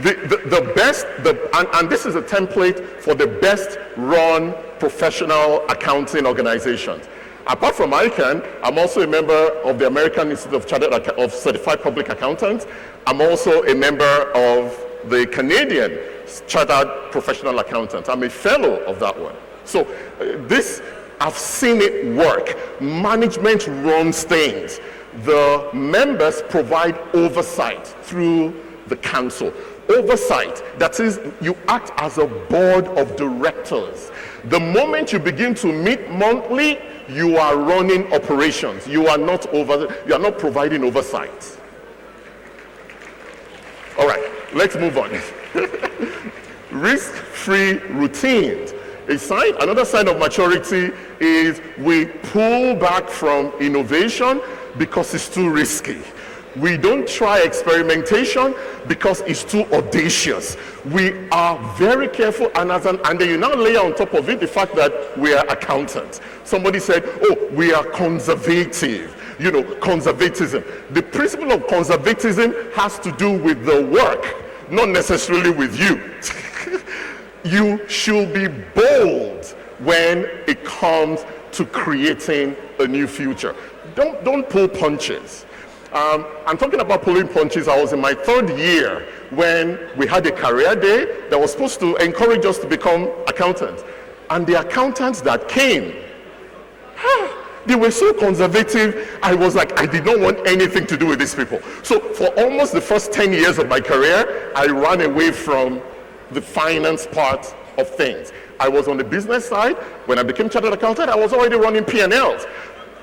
The best, and this is a template for the best run professional accounting organizations. Apart from ICAN, I'm also a member of the American Institute of Certified Public Accountants. I'm also a member of the Canadian Chartered Professional Accountants. I'm a fellow of that one. So this, I've seen it work. Management runs things. The members provide oversight through the council. Oversight, that is, you act as a board of directors. The moment you begin to meet monthly, you are running operations. You are not providing oversight. All right, let's move on. Risk-free routines. Another sign of maturity is we pull back from innovation because it's too risky. We don't try experimentation because it's too audacious. We are very careful, and then you now layer on top of it the fact that we are accountants. Somebody said, oh, we are conservative. You know, conservatism. The principle of conservatism has to do with the work, not necessarily with you. You should be bold when it comes to creating a new future. Don't pull punches. I'm talking about pulling punches. I was in my 3rd year when we had a career day that was supposed to encourage us to become accountants. And the accountants that came, they were so conservative. I was like, I did not want anything to do with these people. So for almost the first 10 years of my career, I ran away from the finance part of things. I was on the business side. When I became chartered accountant, I was already running P&Ls.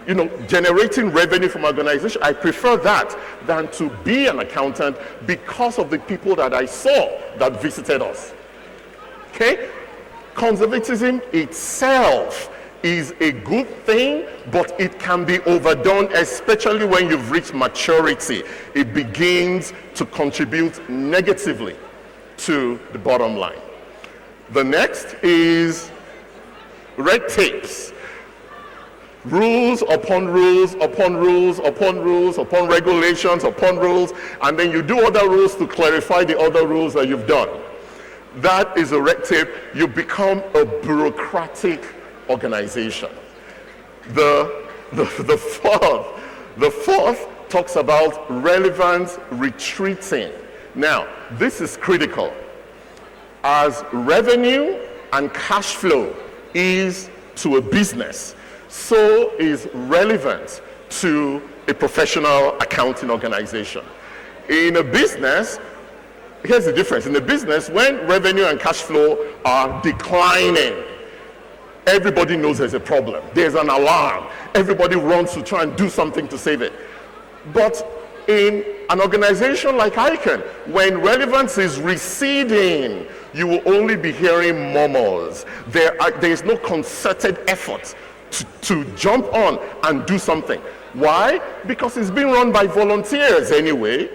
You know, generating revenue from organization. I prefer that than to be an accountant because of the people that I saw that visited us. Okay? Conservatism itself is a good thing, but it can be overdone, especially when you've reached maturity. It begins to contribute negatively to the bottom line. The next is red tapes. Rules upon rules upon rules upon rules upon regulations upon rules, and then you do other rules to clarify the other rules that you've done. That is a red tape. You become a bureaucratic organization. The fourth talks about relevance retreating. Now, this is critical. As revenue and cash flow is to a business, so is relevance to a professional accounting organization. In a business, here's the difference. In a business, when revenue and cash flow are declining, everybody knows there's a problem. There's an alarm. Everybody runs to try and do something to save it. But in an organization like ICAN, when relevance is receding, you will only be hearing murmurs. There is no concerted effort to jump on and do something. Why? Because it's being run by volunteers anyway.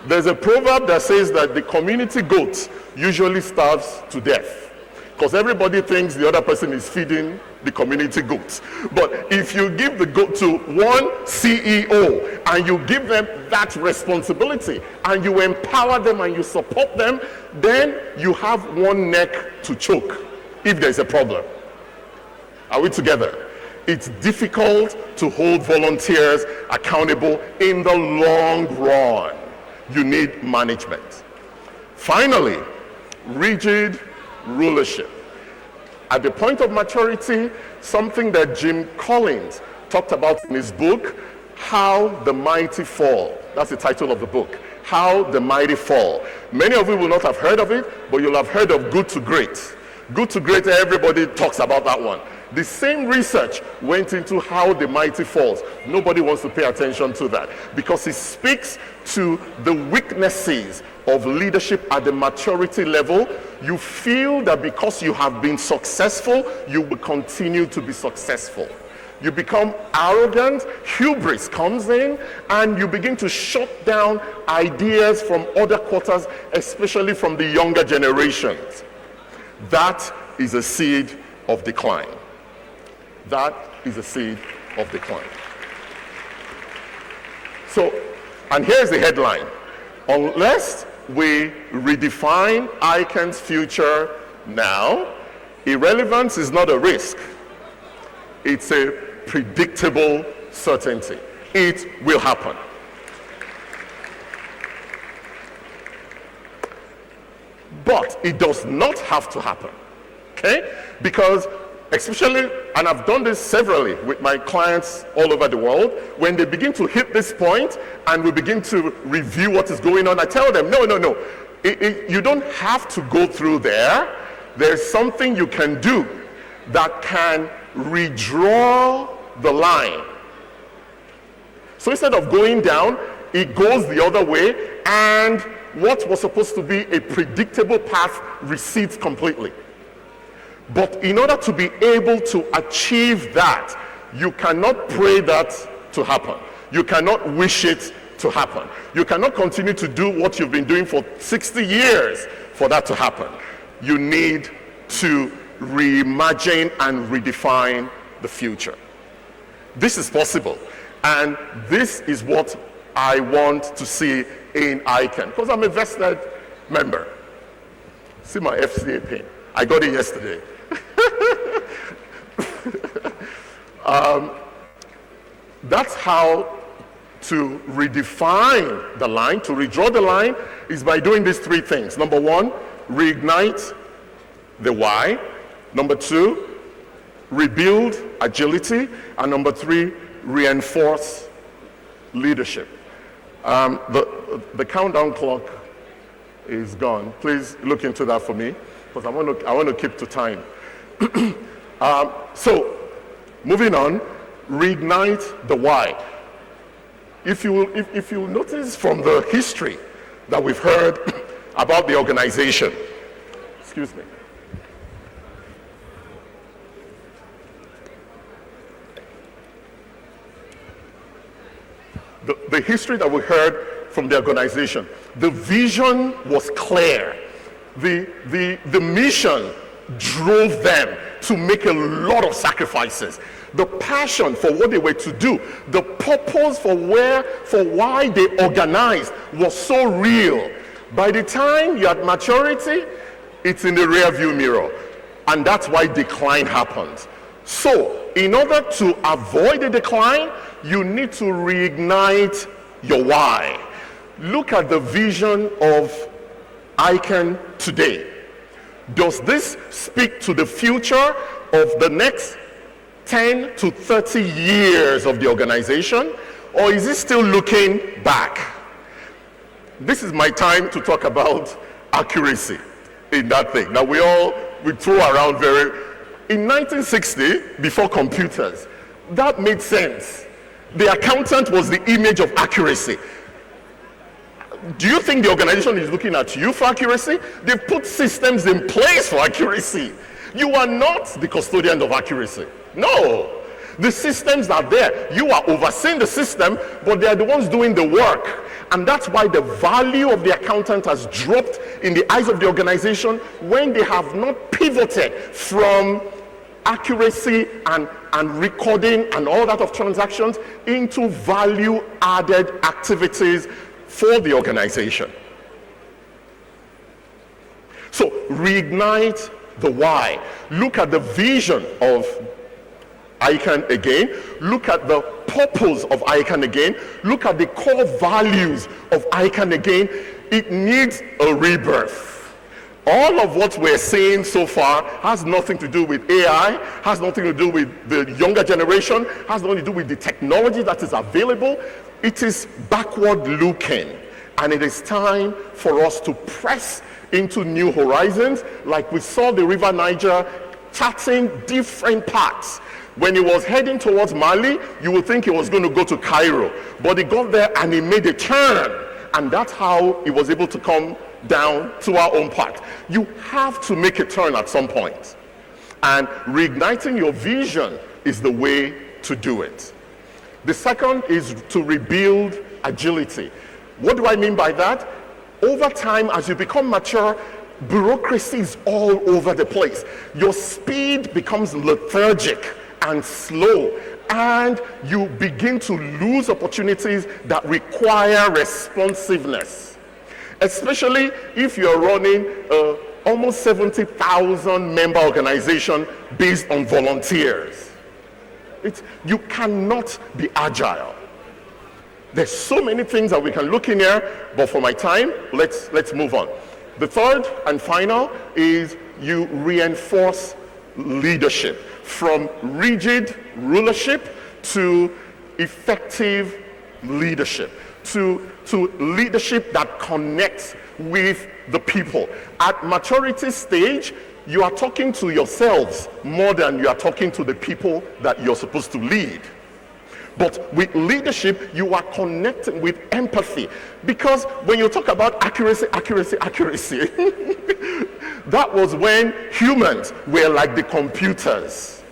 There's a proverb that says that the community goat usually starves to death, because everybody thinks the other person is feeding the community goats. But if you give the goat to one CEO and you give them that responsibility and you empower them and you support them, then you have one neck to choke if there's a problem. Are we together? It's difficult to hold volunteers accountable in the long run. You need management. Finally, rigid rulership. At the point of maturity, something that Jim Collins talked about in his book, How the Mighty Fall. That's the title of the book, How the Mighty Fall. Many of you will not have heard of it, but you'll have heard of Good to Great. Good to Great, everybody talks about that one. The same research went into How the Mighty Falls. Nobody wants to pay attention to that because it speaks to the weaknesses of leadership at the maturity level. You feel that because you have been successful, you will continue to be successful. You become arrogant, hubris comes in, and you begin to shut down ideas from other quarters, especially from the younger generations. That is a seed of decline. That is a seed of decline. So, and here's the headline. Unless we redefine ICAN's future now, irrelevance is not a risk. It's a predictable certainty. It will happen. But it does not have to happen. Okay? Because especially, and I've done this severally with my clients all over the world, when they begin to hit this point and we begin to review what is going on, I tell them, no. You don't have to go through there. There's something you can do that can redraw the line. So instead of going down, it goes the other way, and what was supposed to be a predictable path recedes completely. But in order to be able to achieve that, you cannot pray that to happen. You cannot wish it to happen. You cannot continue to do what you've been doing for 60 years for that to happen. You need to reimagine and redefine the future. This is possible. And this is what I want to see in ICAN, because I'm a vested member. See my FCA pin. I got it yesterday. That's how to redefine the line, to redraw the line, is by doing these three things. Number one, reignite the why. Number two, rebuild agility. And number three, reinforce leadership. The countdown clock is gone. Please look into that for me, because I want to keep to time. So, moving on, reignite the why. If you notice from the history that we've heard about the organization, excuse me. The history that we heard from the organization, the vision was clear. The mission drove them to make a lot of sacrifices. The passion for what they were to do, the purpose for why they organized was so real. By the time you're at maturity, it's in the rear view mirror. And that's why decline happens. So, in order to avoid the decline, you need to reignite your why. Look at the vision of ICAN today. Does this speak to the future of the next 10 to 30 years of the organization, or is it still looking back? This is my time to talk about accuracy in that thing. Now we throw around in 1960, before computers, that made sense. The accountant was the image of accuracy. Do you think the organization is looking at you for accuracy? They've put systems in place for accuracy. You are not the custodian of accuracy. No. The systems are there. You are overseeing the system, but they are the ones doing the work. And that's why the value of the accountant has dropped in the eyes of the organization when they have not pivoted from accuracy and recording and all that of transactions into value-added activities for the organization. So reignite the why. Look at the vision of ICAN again. Look at the purpose of ICAN again. Look at the core values of ICAN again. It needs a rebirth. All of what we're saying so far has nothing to do with AI, has nothing to do with the younger generation, has nothing to do with the technology that is available. It is backward looking, and it is time for us to press into new horizons, like we saw the River Niger charting different paths. When he was heading towards Mali, you would think he was going to go to Cairo, but he got there and he made a turn, and that's how he was able to come down to our own path. You have to make a turn at some point, and reigniting your vision is the way to do it. The second is to rebuild agility. What do I mean by that? Over time, as you become mature, bureaucracy is all over the place. Your speed becomes lethargic and slow, and you begin to lose opportunities that require responsiveness. Especially if you're running almost 70,000 member organization based on volunteers. You cannot be agile. There's so many things that we can look in here, but for my time, let's move on. The third and final is you reinforce leadership, from rigid rulership to effective leadership, to leadership that connects with the people. At maturity stage, you are talking to yourselves more than you are talking to the people that you're supposed to lead. But with leadership, you are connecting with empathy. Because when you talk about accuracy, that was when humans were like the computers.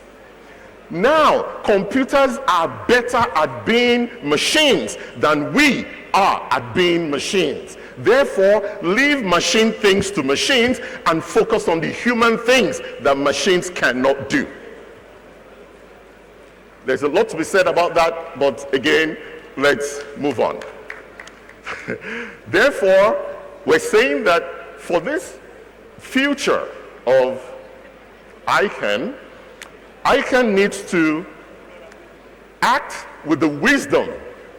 Now, computers are better at being machines than we are at being machines. Therefore, leave machine things to machines and focus on the human things that machines cannot do. There's a lot to be said about that, but again, let's move on. Therefore, we're saying that for this future of ICAN needs to act with the wisdom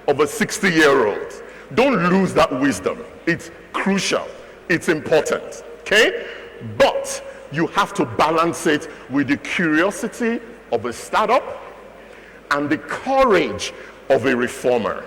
of a 60-year-old. Don't lose that wisdom. It's crucial. It's important. Okay? But you have to balance it with the curiosity of a startup and the courage of a reformer.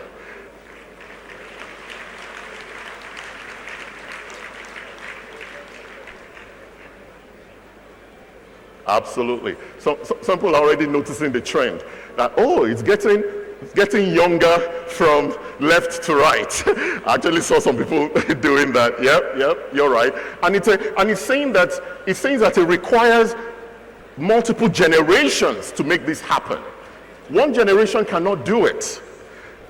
Absolutely. So some people are already noticing the trend that, oh, it's getting younger from left to right. I actually saw some people doing that. Yep, you're right. And it's saying that it requires multiple generations to make this happen. One generation cannot do it.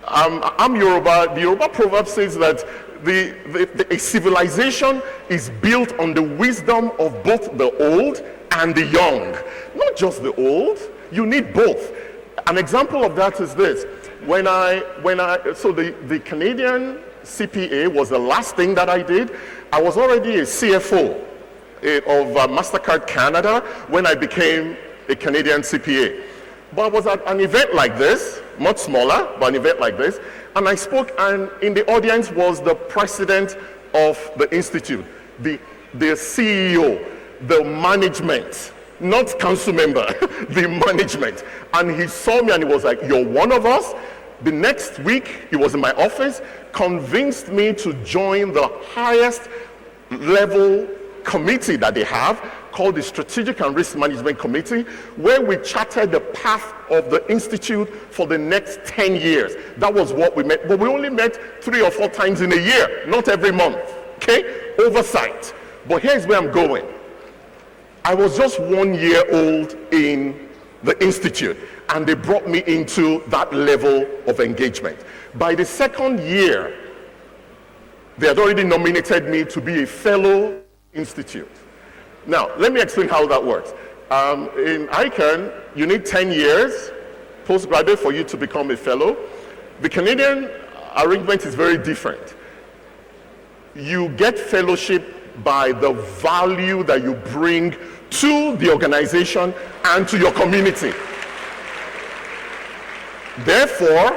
I'm Yoruba. The Yoruba proverb says that a civilization is built on the wisdom of both the old and the young, not just the old. You need both. An example of that is this. So the Canadian CPA was the last thing that I did. I was already a CFO of MasterCard Canada when I became a Canadian CPA. But I was at an event like this, much smaller, but an event like this, and I spoke, and in the audience was the president of the institute, the CEO, the management, not council member, the management. And he saw me and he was like, "You're one of us." The next week, he was in my office, convinced me to join the highest level committee that they have, called the Strategic and Risk Management Committee, where we charted the path of the institute for the next 10 years. That was what we met, but we only met 3 or 4 times in a year, not every month, okay? Oversight. But here's where I'm going. I was just 1 year old in the institute, and they brought me into that level of engagement. By the second year, they had already nominated me to be a fellow institute. Now, let me explain how that works. In ICAN, you need 10 years postgraduate for you to become a fellow. The Canadian arrangement is very different. You get fellowship by the value that you bring to the organization and to your community. Therefore,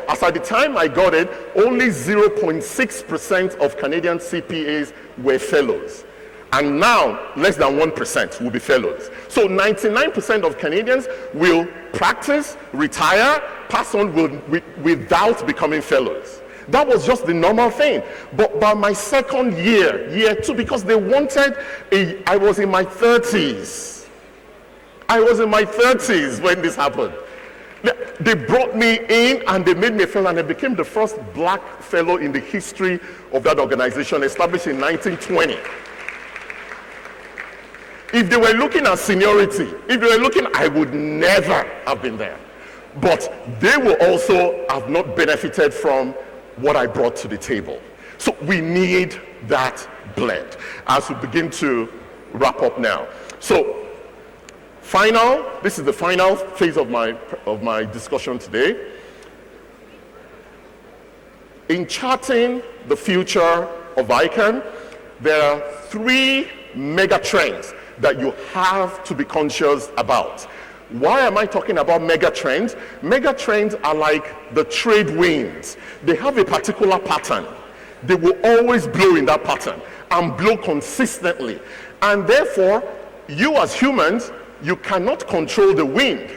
as at the time I got it, only 0.6% of Canadian CPAs were fellows. And now, less than 1% will be fellows. So 99% of Canadians will practice, retire, pass on without becoming fellows. That was just the normal thing. But by my second year 2, because they wanted I was in my 30s. I was in my 30s when this happened. They brought me in and they made me a fellow, and I became the first black fellow in the history of that organization, established in 1920. If they were looking at seniority, I would never have been there. But they will also have not benefited from what I brought to the table. So we need that blend as we begin to wrap up now. So this is the final phase of my discussion today. In charting the future of ICAN, there are 3 mega trends that you have to be conscious about. Why am I talking about mega trends? Mega trends are like the trade winds. They have a particular pattern. They will always blow in that pattern and blow consistently. And therefore, you as humans, you cannot control the wind,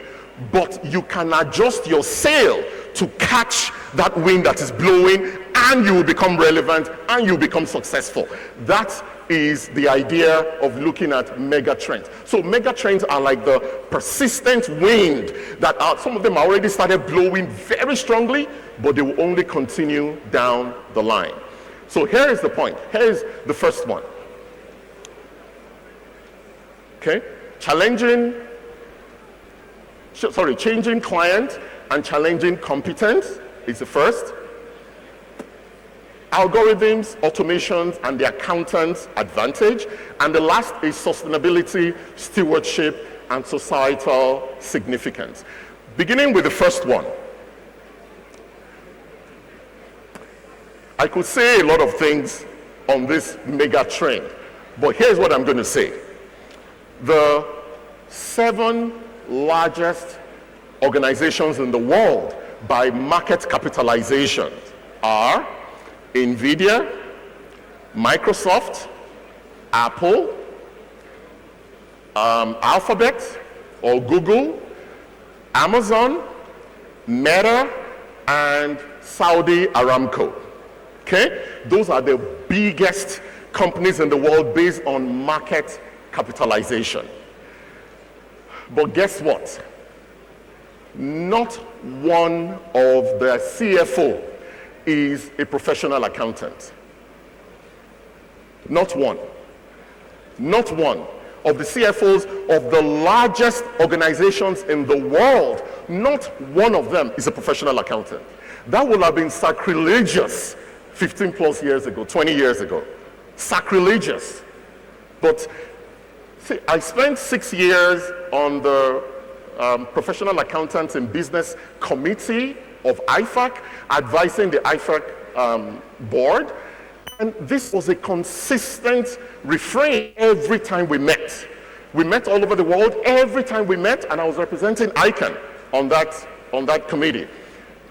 but you can adjust your sail to catch that wind that is blowing, and you will become relevant and you become successful. That is the idea of looking at mega trends. So mega trends are like the persistent wind that some of them already started blowing very strongly, but they will only continue down the line. So here is the point. Here is the first one. Okay? Changing client and challenging competence is the first. Algorithms, automations, and the accountant's advantage. And the last is sustainability, stewardship, and societal significance. Beginning with the first one. I could say a lot of things on this mega trend, but here's what I'm going to say. The 7 largest organizations in the world by market capitalization are NVIDIA, Microsoft, Apple, Alphabet or Google, Amazon, Meta, and Saudi Aramco. Okay? Those are the biggest companies in the world based on market capitalization. But guess what? Not one of the CFO is a professional accountant. Not one. Not one of the CFOs of the largest organizations in the world, not one of them is a professional accountant. That would have been sacrilegious 15 plus years ago, 20 years ago. Sacrilegious. But See, I spent 6 years on the Professional Accountants in Business Committee of IFAC, advising the IFAC board. And this was a consistent refrain every time we met. We met all over the world every time we met, and I was representing ICAN on that committee.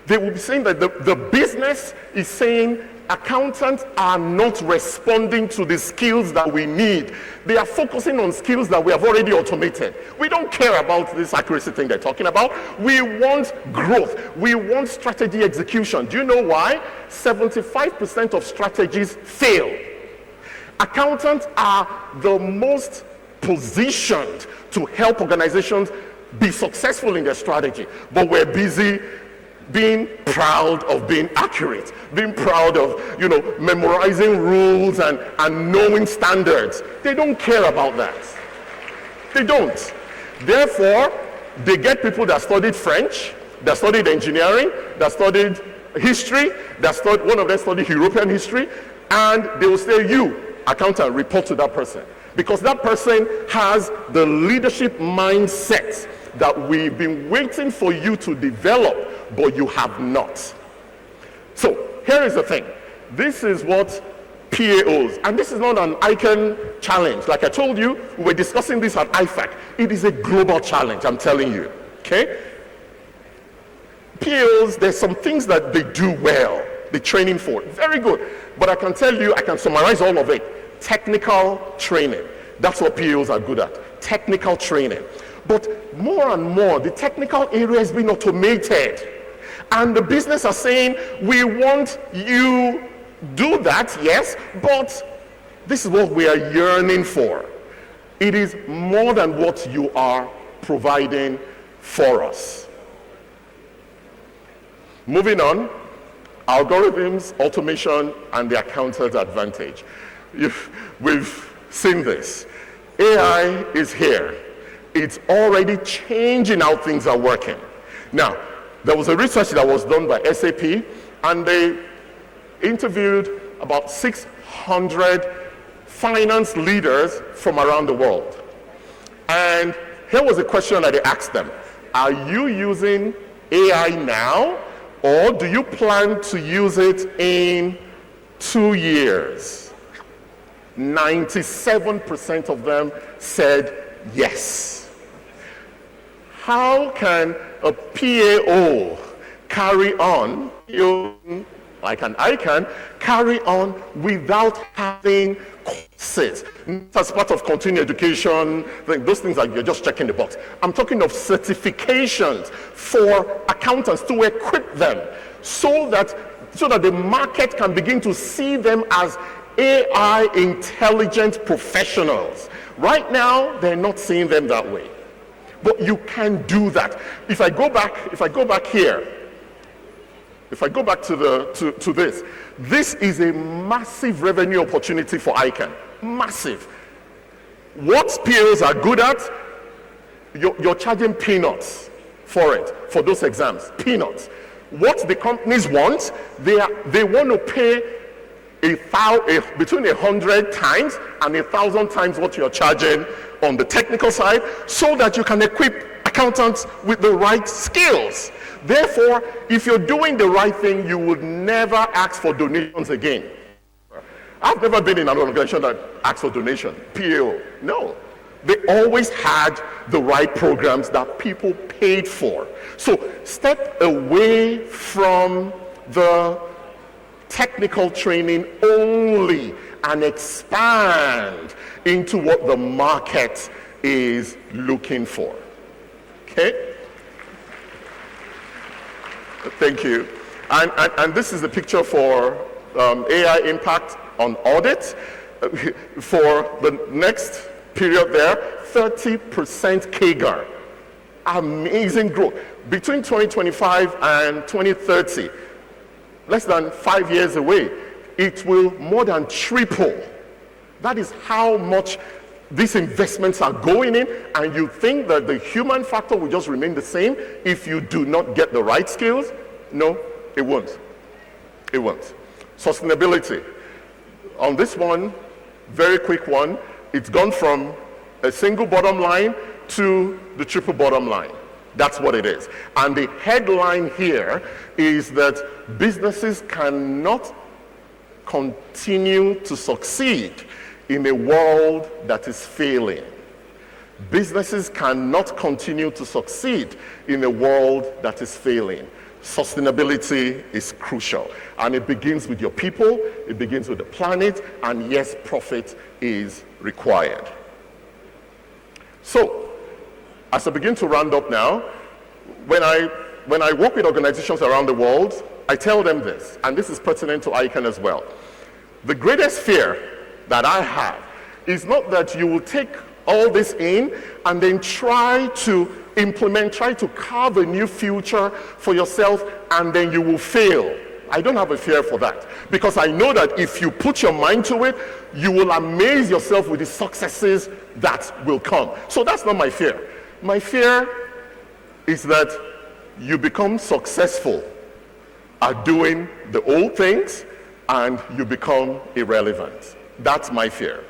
They will be saying that the business is saying accountants are not responding to the skills that we need. They are focusing on skills that we have already automated. We don't care about this accuracy thing they're talking about. We want growth. We want strategy execution. Do you know why? 75% of strategies fail. Accountants are the most positioned to help organizations be successful in their strategy, but we're busy being proud of being accurate, being proud of, memorizing rules and knowing standards. They don't care about that. They don't. Therefore, they get people that studied French, that studied engineering, that studied history, one of them studied European history, and they will say, you, accountant, report to that person. Because that person has the leadership mindset that we've been waiting for you to develop, but you have not. So here is the thing. This is what PAOs, and this is not an ICAN challenge. Like I told you, we were discussing this at IFAC. It is a global challenge, I'm telling you. Okay? PAOs, there's some things that they do well. The training for it. Very good. But I can tell you, I can summarize all of it. Technical training. That's what PAOs are good at. Technical training. But more and more, the technical area has been automated. And the business are saying, we want you do that, yes, but this is what we are yearning for. It is more than what you are providing for us. Moving on, algorithms, automation, and the accountant's advantage. We've seen this. AI is here. It's already changing how things are working. Now, there was a research that was done by SAP, and they interviewed about 600 finance leaders from around the world. And here was a question that they asked them. Are you using AI now, or do you plan to use it in 2 years? 97% of them said yes. How can a PAO carry on, like an ICAN, carry on without having courses? As part of continuing education, those things you're just checking the box. I'm talking of certifications for accountants to equip them so that the market can begin to see them as AI intelligent professionals. Right now, they're not seeing them that way. But you can do that. If I go back here, if I go back to this, this is a massive revenue opportunity for ICAN. Massive. What PAOs are good at, you're charging peanuts for it, for those exams. Peanuts. What the companies want, they want to pay between 100 times and 1,000 times what you're charging on the technical side, so that you can equip accountants with the right skills. Therefore, if you're doing the right thing, you would never ask for donations again. I've never been in an organization that asks for donation, PAO. No. They always had the right programs that people paid for. So step away from the technical training only and expand into what the market is looking for. Okay? Thank you. And this is the picture for AI impact on audit. For the next period there, 30% CAGR. Amazing growth. Between 2025 and 2030, less than 5 years away, it will more than triple. That is how much these investments are going in, and you think that the human factor will just remain the same if you do not get the right skills? No, it won't. It won't. Sustainability. On this one, very quick one, it's gone from a single bottom line to the triple bottom line. That's what it is. And the headline here is that businesses cannot continue to succeed in a world that is failing. Businesses cannot continue to succeed in a world that is failing. Sustainability is crucial, and it begins with your people, it begins with the planet, and yes, profit is required. So, as I begin to round up now, when I work with organizations around the world, I tell them this, and this is pertinent to ICAN as well. The greatest fear that I have is not that you will take all this in and then try to implement, try to carve a new future for yourself, and then you will fail. I don't have a fear for that, because I know that if you put your mind to it, you will amaze yourself with the successes that will come. So that's not my fear. My fear is that you become successful at doing the old things and you become irrelevant. That's my fear.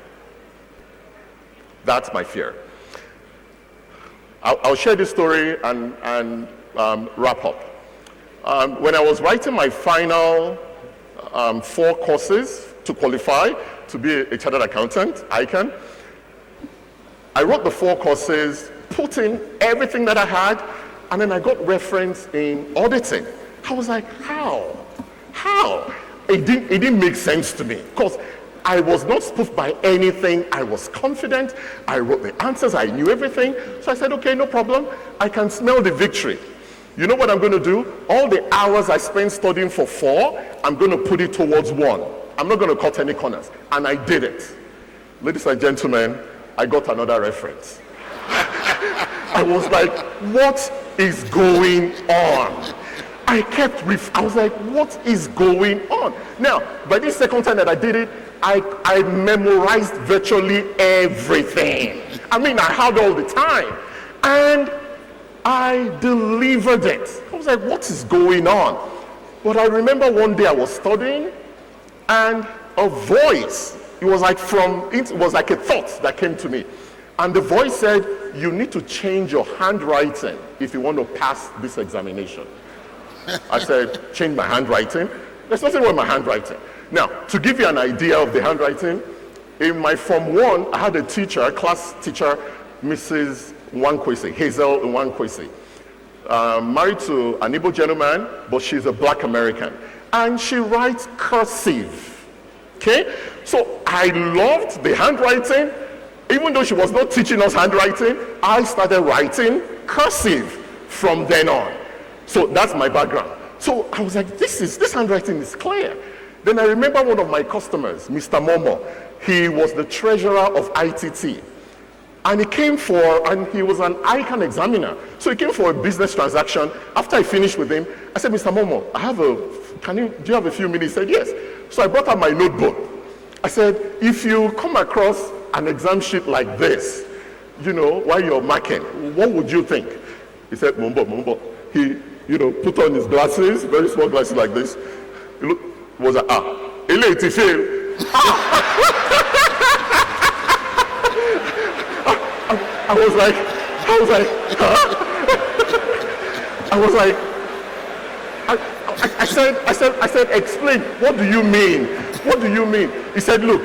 That's my fear. I'll share this story and wrap up. When I was writing my final 4 courses to qualify to be a chartered accountant, ICAN, I wrote the 4 courses, put in everything that I had, and then I got reference in auditing. I was like, how? It didn't make sense to me, because I was not spoofed by anything. I was confident. I wrote the answers. I knew everything. So I said, okay, no problem. I can smell the victory. You know what I'm going to do? All the hours I spent studying for 4, I'm going to put it towards 1. I'm not going to cut any corners. And I did it. Ladies and gentlemen, I got another reference. I was like, what is going on? I was like, what is going on? Now, by this second time that I did it, I memorized virtually everything. I mean, I had all the time. And I delivered it. I was like, what is going on? But I remember one day I was studying, and a voice, it was like a thought that came to me. And the voice said, you need to change your handwriting if you want to pass this examination. I said, change my handwriting? There's nothing wrong with my handwriting. Now, to give you an idea of the handwriting, in my Form 1, I had a teacher, a class teacher, Mrs. Nwankwesi, Hazel Nwankwesi, married to an Igbo gentleman, but she's a black American. And she writes cursive, okay? So I loved the handwriting. Even though she was not teaching us handwriting, I started writing cursive from then on. So that's my background. So I was like, this handwriting is clear. Then I remember one of my customers, Mr. Momo. He was the treasurer of ITT. And he was an ICAN examiner. So he came for a business transaction. After I finished with him, I said, Mr. Momo, do you have a few minutes? He said, yes. So I brought out my notebook. I said, if you come across an exam sheet like this, while you're marking, what would you think? He said, Mumbo. He, put on his glasses, very small glasses like this. He was like, elate fail. I was like, huh? I said, explain, what do you mean? What do you mean? He said, look,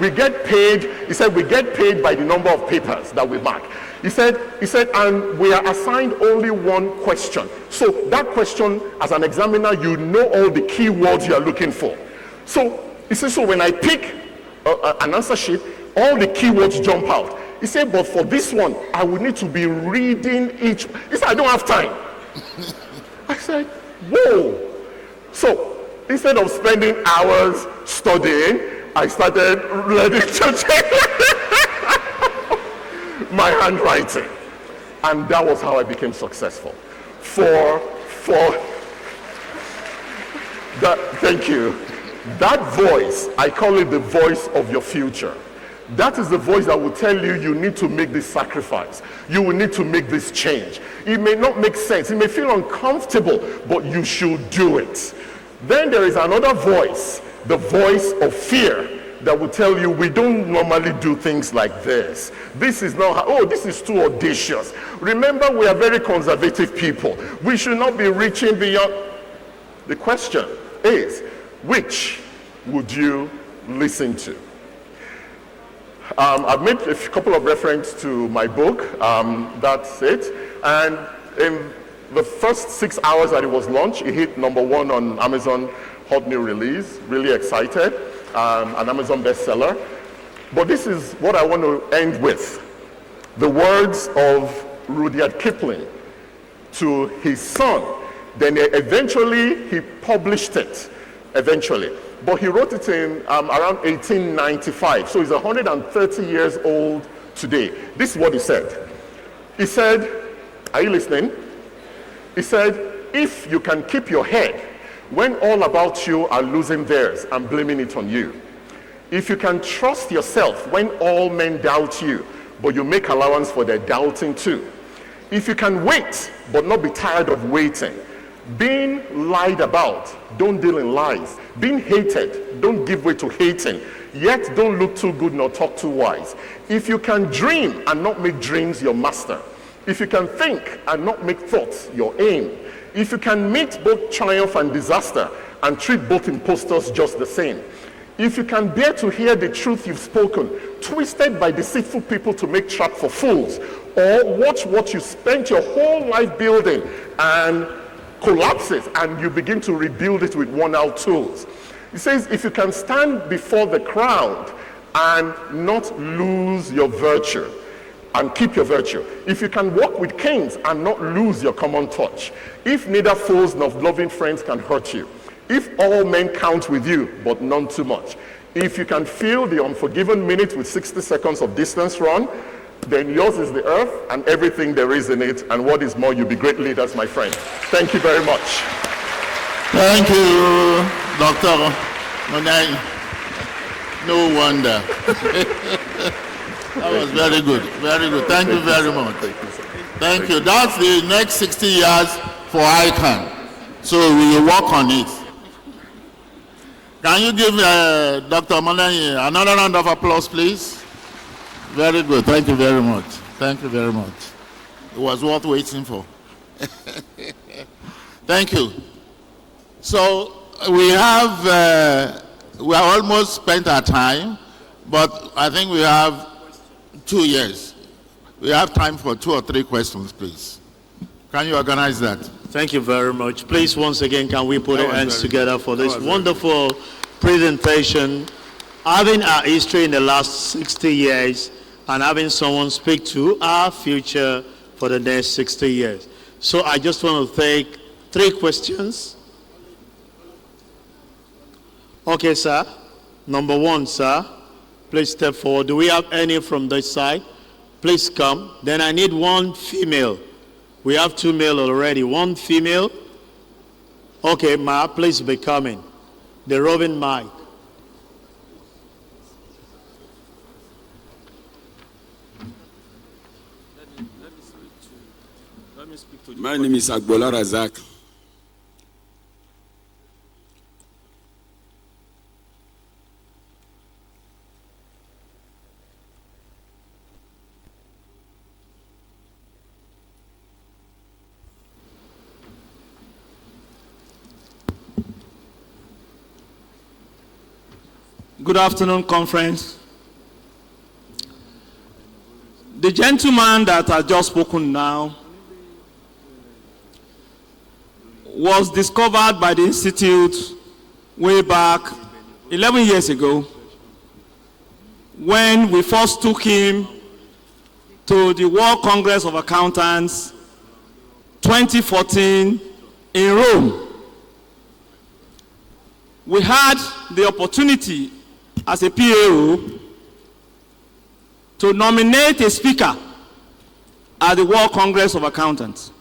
we get paid by the number of papers that we mark. He said, and we are assigned only one question. So that question, as an examiner, you know all the key words you are looking for. So he said, so when I pick an answer sheet, all the keywords jump out. He said, but for this one, I would need to be reading each. He said, I don't have time. I said, whoa. So instead of spending hours studying, I started learning to change my handwriting. And that was how I became successful. Thank you. That voice, I call it the voice of your future. That is the voice that will tell you you need to make this sacrifice. You will need to make this change. It may not make sense. It may feel uncomfortable, but you should do it. Then there is another voice, the voice of fear. that will tell you we don't normally do things like this. This is not how, oh, this is too audacious. Remember, we are very conservative people. We should not be reaching beyond. The question is, which would you listen to? I've made a couple of references to my book, that's it. And in the first 6 hours that it was launched, it hit #1 on Amazon Hot New Release. Really excited, an Amazon bestseller. But this is what I want to end with. The words of Rudyard Kipling to his son. Then eventually he published it, eventually. But he wrote it in around 1895. So he's 130 years old today. This is what he said. He said, are you listening? He said, if you can keep your head when all about you are losing theirs and blaming it on you. If you can trust yourself when all men doubt you, but you make allowance for their doubting too. If you can wait, but not be tired of waiting. Being lied about, don't deal in lies. Being hated, don't give way to hating. Yet don't look too good nor talk too wise. If you can dream and not make dreams your master. If you can think and not make thoughts your aim. If you can meet both triumph and disaster and treat both impostors just the same. If you can bear to hear the truth you've spoken, twisted by deceitful people to make trap for fools, or watch what you spent your whole life building and collapses and you begin to rebuild it with worn-out tools. He says, if you can stand before the crowd and not lose your virtue and keep your virtue. If you can walk with kings and not lose your common touch. If neither foes nor loving friends can hurt you. If all men count with you, but none too much. If you can fill the unforgiven minute with 60 seconds of distance run, then yours is the earth and everything there is in it. And what is more, you'll be great leaders, my friend. Thank you very much. Thank you, Dr. Monai. No wonder. That was very good. Very good. Thank you very much. Thank you. That's the next 60 years for ICAN. So we will work on it. Can you give Dr. Monai another round of applause, please? Very good. Thank you very much. Thank you very much. It was worth waiting for. Thank you. So we have almost spent our time, but I think we have 2 years. We have time for 2 or 3 questions, please. Can you organize that? Thank you very much. Please, once again, can we put our hands together for this wonderful presentation, having our history in the last 60 years and having someone speak to our future for the next 60 years. So I just want to take 3 questions. Okay, sir. Number 1, sir. Please step forward. Do we have any from this side? Please come. Then I need 1 female. We have 2 male already. 1 female. Okay, ma, please be coming. The roving mic. My name is Agbola Razak. Good afternoon, conference. The gentleman that has just spoken now was discovered by the Institute way back 11 years ago when we first took him to the World Congress of Accountants 2014 in Rome. We had the opportunity as a PAO to nominate a speaker at the World Congress of Accountants.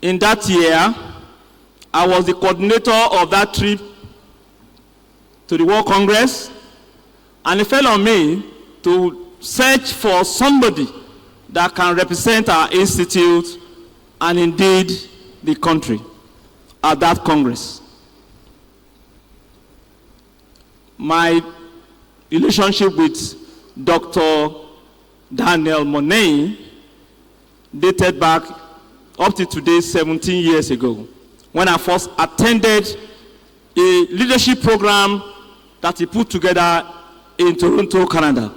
In that year, I was the coordinator of that trip to the World Congress, and it fell on me to search for somebody that can represent our institute and indeed the country at that Congress. my relationship with Dr. Daniel Monet dated back up to today 17 years ago, when I first attended a leadership program that he put together in Toronto, Canada.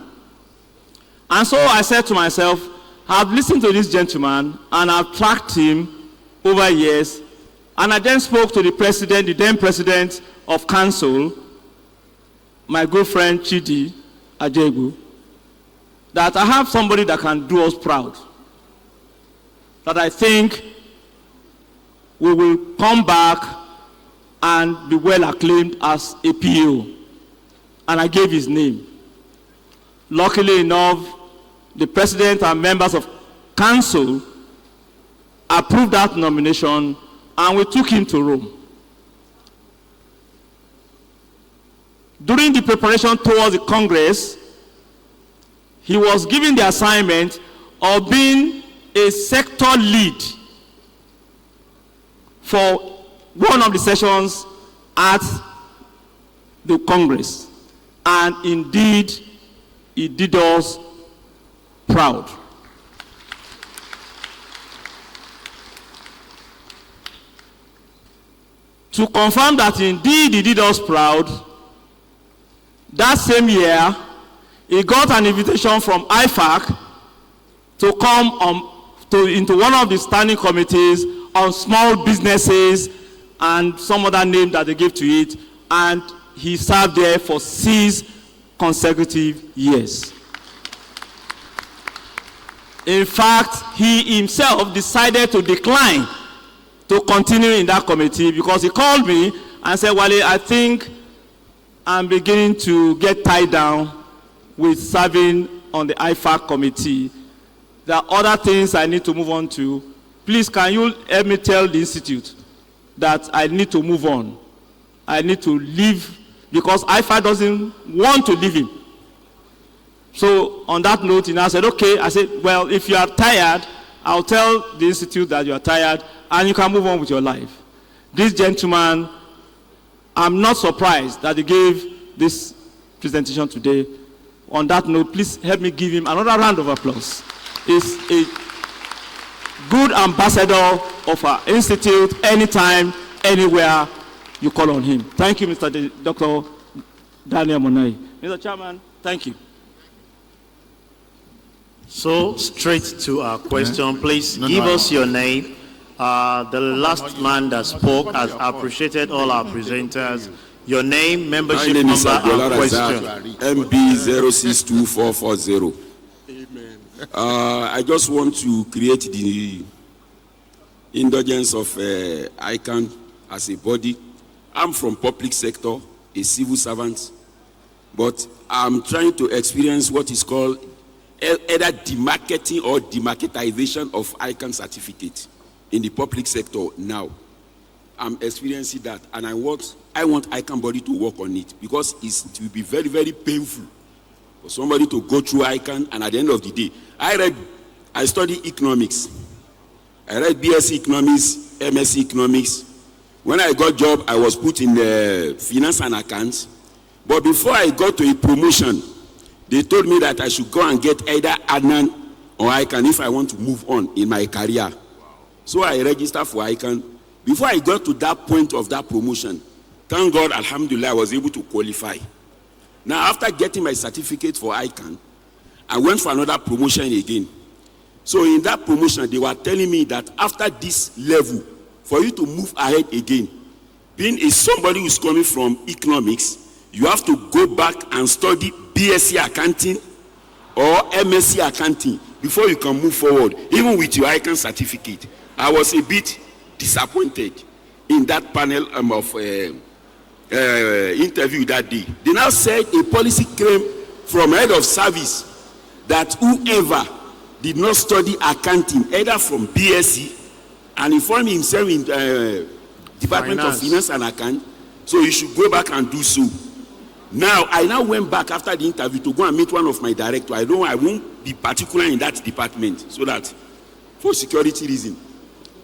And so I said to myself, I've listened to this gentleman and I've tracked him over years. And I then spoke to the president, the then president of council, my good friend Chidi Ajegu, that I have somebody that can do us proud. That I think we will come back and be well acclaimed as a PO. And I gave his name. Luckily enough, the president and members of council approved that nomination, and we took him to Rome. During the preparation towards the Congress, he was given the assignment of being a sector lead for one of the sessions at the Congress. And indeed, he did us proud. To confirm that indeed he did us proud, that same year, he got an invitation from IFAC to come into one of the standing committees on small businesses and some other name that they gave to it, and he served there for 6 consecutive years. In fact, he himself decided to decline to continue in that committee because he called me and said, Wale, I think I'm beginning to get tied down with serving on the IFAC committee. There are other things I need to move on to. Please, can you help me tell the Institute that I need to move on? I need to leave because IFAC doesn't want to leave him. So on that note, he now said, okay. I said, well, if you are tired, I'll tell the Institute that you are tired and you can move on with your life. This gentleman, I'm not surprised that he gave this presentation today. On that note, please help me give him another round of applause. He's a good ambassador of our institute anytime, anywhere you call on him. Thank you, Dr. Daniel Monet. Mr. Chairman, thank you. So, straight to our question, please give us your name. The last man that spoke has appreciated all our presenters. Your name, membership number, and question. MB062440. I just want to create the indulgence of ICAN as a body. I'm from public sector, a civil servant, but I'm trying to experience what is called either demarketing or demarketization of ICAN certificate in the public sector now. I'm experiencing that, and I want ICAN body to work on it because it will be very, very painful for somebody to go through ICAN, and at the end of the day, I study economics. I read BSc economics, MSc economics. When I got job, I was put in the finance and accounts. But before I got to a promotion, they told me that I should go and get either Adnan or ICAN if I want to move on in my career. So I registered for ICAN. Before I got to that point of that promotion, thank God, alhamdulillah, I was able to qualify. Now, after getting my certificate for ICAN, I went for another promotion again. So in that promotion, they were telling me that after this level, for you to move ahead again, being somebody who's coming from economics, you have to go back and study BSc accounting or MSc accounting before you can move forward, even with your ICAN certificate. I was a bit disappointed in that panel of interview that day. They now said a policy came from head of service that whoever did not study accounting, either from BSc and inform himself in Department of Finance and Account, so you should go back and do so. Now, I now went back after the interview to go and meet one of my directors. I won't be particular in that department, so that for security reason.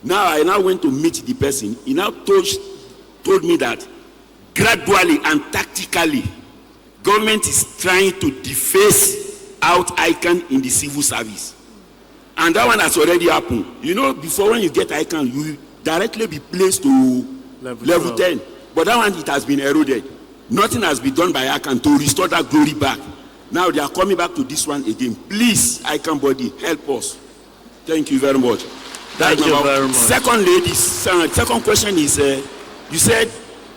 Now, I now went to meet the person. He now told me that gradually and tactically, government is trying to deface out ICAN in the civil service. And that one has already happened. You know, before when you get ICAN, you will directly be placed to level 10. But that one, it has been eroded. Nothing has been done by ICAN to restore that glory back. Now they are coming back to this one again. Please, ICAN body, help us. Thank you very much. Thank you very much. Second question is, you said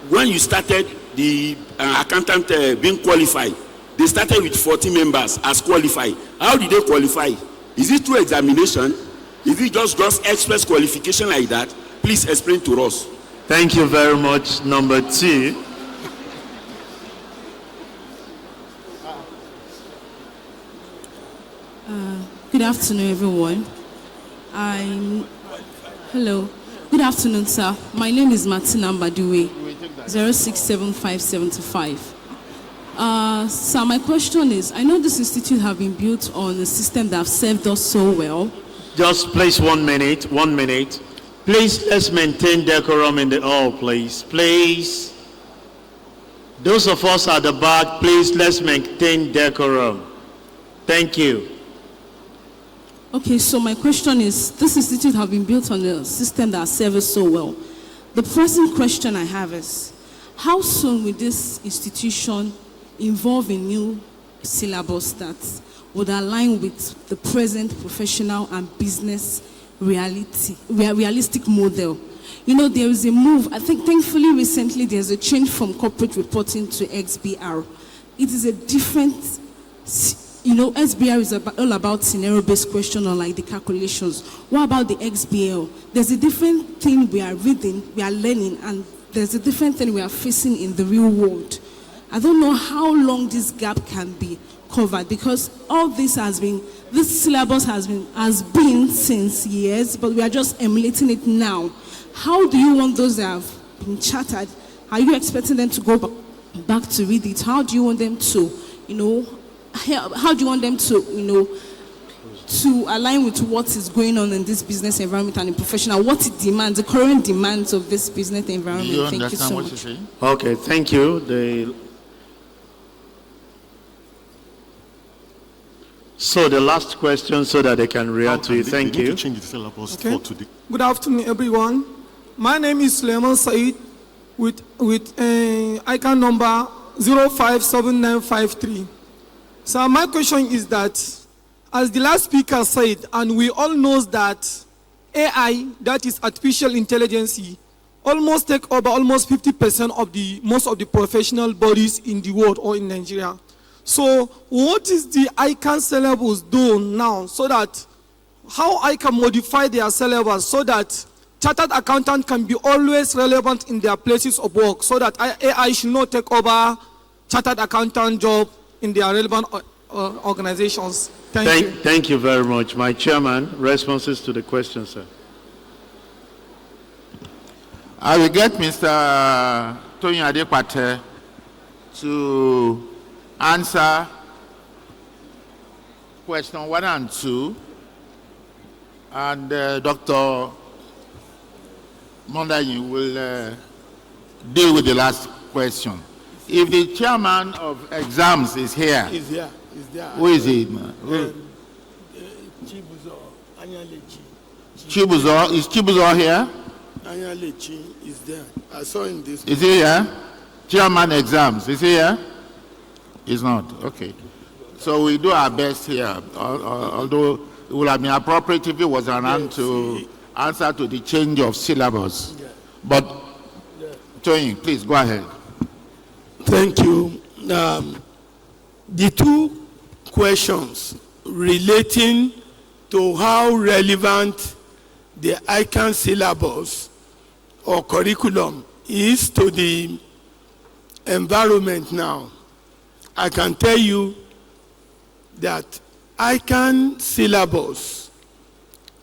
when you started the accountant being qualified, they started with 40 members as qualified. How did they qualify? Is it through examination? Is it just express qualification like that? Please explain to us. Thank you very much. Number 2. Good afternoon, everyone. Hello. Good afternoon, sir. My name is Martina Mbadiwe, 067575. Sir, my question is, I know this institute have been built on a system that have served us so well. Just please 1 minute, 1 minute. Please, let's maintain decorum in the hall, please. Please. Those of us at the back, please, let's maintain decorum. Thank you. Okay, so my question is, this institute have been built on a system that serves us so well. The present question I have is, how soon will this institution involve a new syllabus that would align with the present professional and business realistic model? You know, there is a move, I think thankfully recently there's a change from corporate reporting to XBR. It is a different, you know, SBR is all about scenario-based question or like the calculations. What about the XBL? There's a different thing we are reading, we are learning, and there's a different thing we are facing in the real world. I don't know how long this gap can be covered, because all this syllabus has been since years, but we are just emulating it now. How do you want those that have been chartered, are you expecting them to go back to read it? How do you want them to, you know, how do you want them to, you know, to align with what is going on in this business environment and in professional, what it demands, the current demands of this business environment? Do you Thank understand you so what much. you're saying? Okay, thank you. The last question so that they can react to you. Thank you. Change the syllabus Okay. for today. Good afternoon, everyone. My name is Suleiman Said with ICAN number 057953. So my question is that, as the last speaker said, and we all know that AI, that is artificial intelligence, almost take over almost 50% of most of the professional bodies in the world or in Nigeria. So what is the ICAN syllabus doing now, so that how I can modify their syllabus so that chartered accountant can be always relevant in their places of work, so that AI should not take over chartered accountant job in their relevant organizations. Thank you. Thank you very much. My chairman, responses to the question, sir. I will get Mr. Tony Adepate to answer question 1 and 2, and Dr. Mondayin will deal with the last question. If the chairman of exams is here, Is there? Is there? who is he? Chibuzo, Anyalechi. Chibuzo, is Chibuzo here? Anyalechi is there. I saw him this. Is he here? Chairman exams, is he here? He's not, okay. So we do our best here, although it would have been appropriate if it was around to answer to the change of syllabus. Yeah. But, Tony, please go ahead. Thank you. The two questions relating to how relevant the ICAN syllabus or curriculum is to the environment now. I can tell you that ICAN syllabus,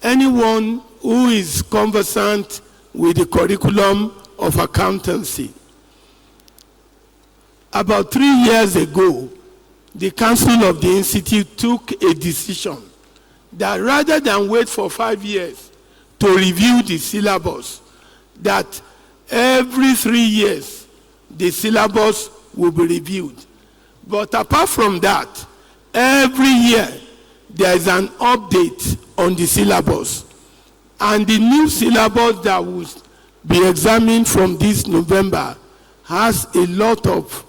anyone who is conversant with the curriculum of accountancy, about 3 years ago, the Council of the Institute took a decision that rather than wait for 5 years to review the syllabus, that every 3 years the syllabus will be reviewed. But apart from that, every year there is an update on the syllabus. And the new syllabus that will be examined from this November has a lot of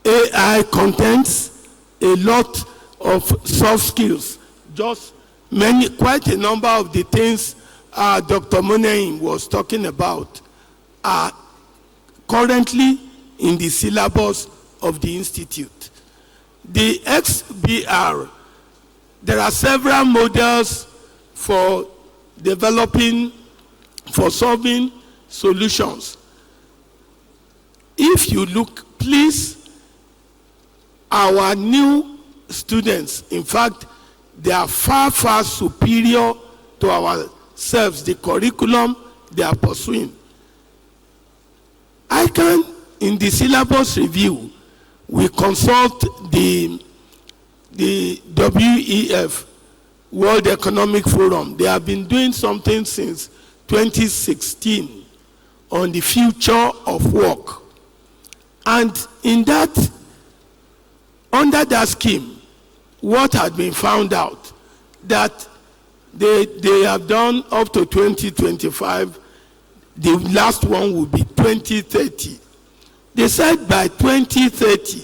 AI contents, a lot of soft skills. Just quite a number of the things Dr. Moneim was talking about are currently in the syllabus of the institute. The XBR, there are several models for solving solutions. If you look, please, our new students, in fact, they are far, far superior to ourselves, the curriculum they are pursuing. ICAN, in the syllabus review, we consult the WEF, World Economic Forum. They have been doing something since 2016 on the future of work. And in that, under that scheme, what had been found out, that they have done up to 2025, the last one will be 2030. They said by 2030,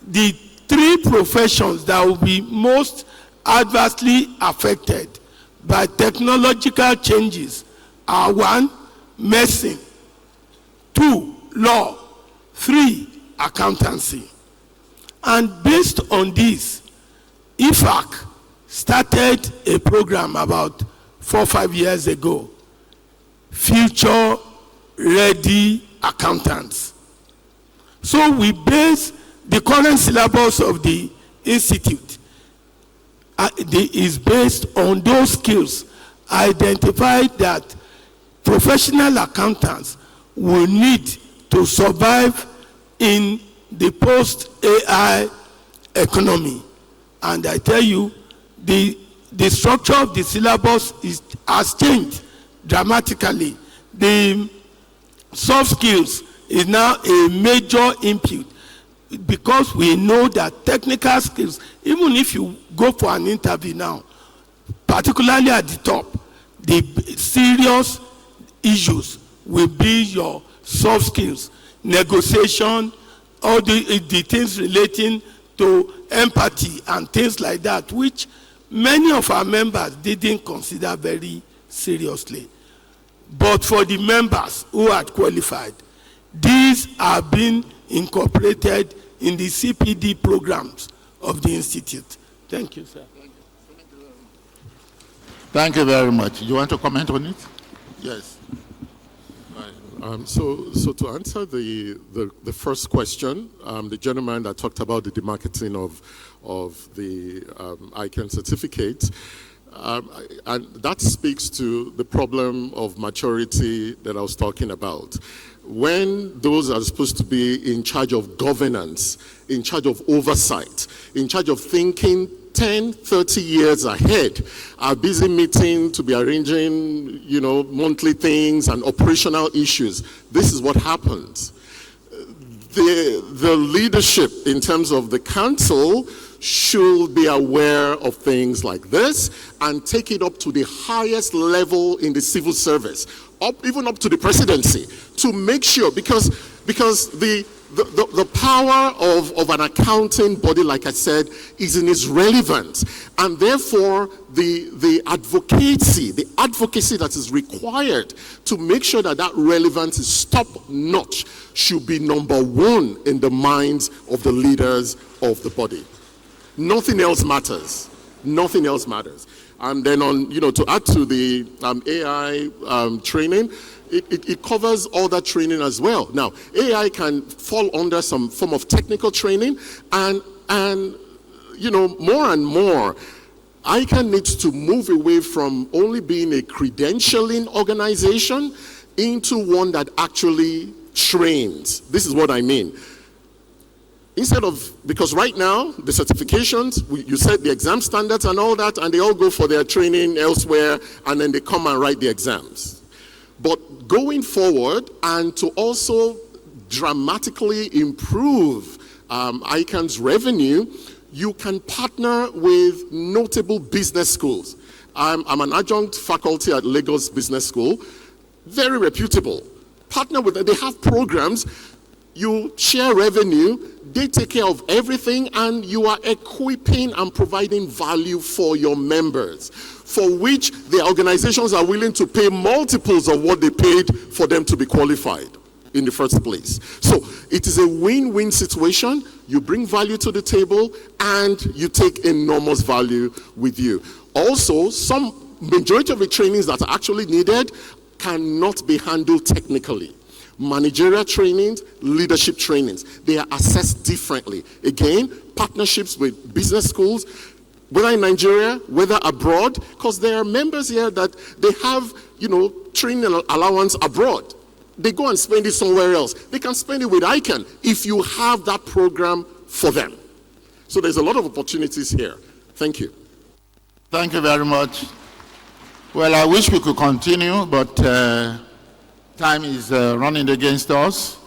the 3 professions that will be most adversely affected by technological changes are 1, medicine, 2, law, 3, accountancy. And based on this, IFAC started a program about 4 or 5 years ago, Future Ready Accountants. So we base the current syllabus of the institute is based on those skills identified that professional accountants will need to survive in the post-AI economy. And I tell you, the structure of the syllabus has changed dramatically. The soft skills is now a major input, because we know that technical skills, even if you go for an interview now, particularly at the top, the serious issues will be your soft skills, negotiation, all the things relating to empathy and things like that, which many of our members didn't consider very seriously. But for the members who had qualified, these have been incorporated in the CPD programs of the institute. Thank you, sir. Thank you very much. You want to comment on it? Yes. So to answer the first question, the gentleman that talked about the demarketing of the ICAN certificate, and that speaks to the problem of maturity that I was talking about. When those are supposed to be in charge of governance, in charge of oversight, in charge of thinking 10, 30 years ahead, are busy meeting to be arranging, monthly things and operational issues, this is what happens. The leadership in terms of the council should be aware of things like this and take it up to the highest level in the civil service, even up to the presidency, to make sure, because the power of an accounting body, like I said, is in its relevance, and therefore the advocacy that is required to make sure that relevance is top-notch should be number 1 in the minds of the leaders of the body. Nothing else matters. Nothing else matters. And then to add to the AI training, it covers all that training as well. Now, AI can fall under some form of technical training, and more and more, ICAN needs to move away from only being a credentialing organization into one that actually trains. This is what I mean. Instead of, because right now, the certifications, you set the exam standards and all that, and they all go for their training elsewhere, and then they come and write the exams. But going forward, and to also dramatically improve ICANN's revenue, you can partner with notable business schools. I'm an adjunct faculty at Lagos Business School, very reputable. Partner with them, they have programs, you share revenue, they take care of everything, and you are equipping and providing value for your members, for which the organizations are willing to pay multiples of what they paid for them to be qualified in the first place. So it is a win-win situation. You bring value to the table and you take enormous value with you. Also, some majority of the trainings that are actually needed cannot be handled technically. Managerial trainings, leadership trainings, they are assessed differently. Again, partnerships with business schools, whether in Nigeria, whether abroad, because there are members here that they have, training allowance abroad. They go and spend it somewhere else. They can spend it with ICANN if you have that program for them. So there's a lot of opportunities here. Thank you. Thank you very much. Well, I wish we could continue, but time is running against us.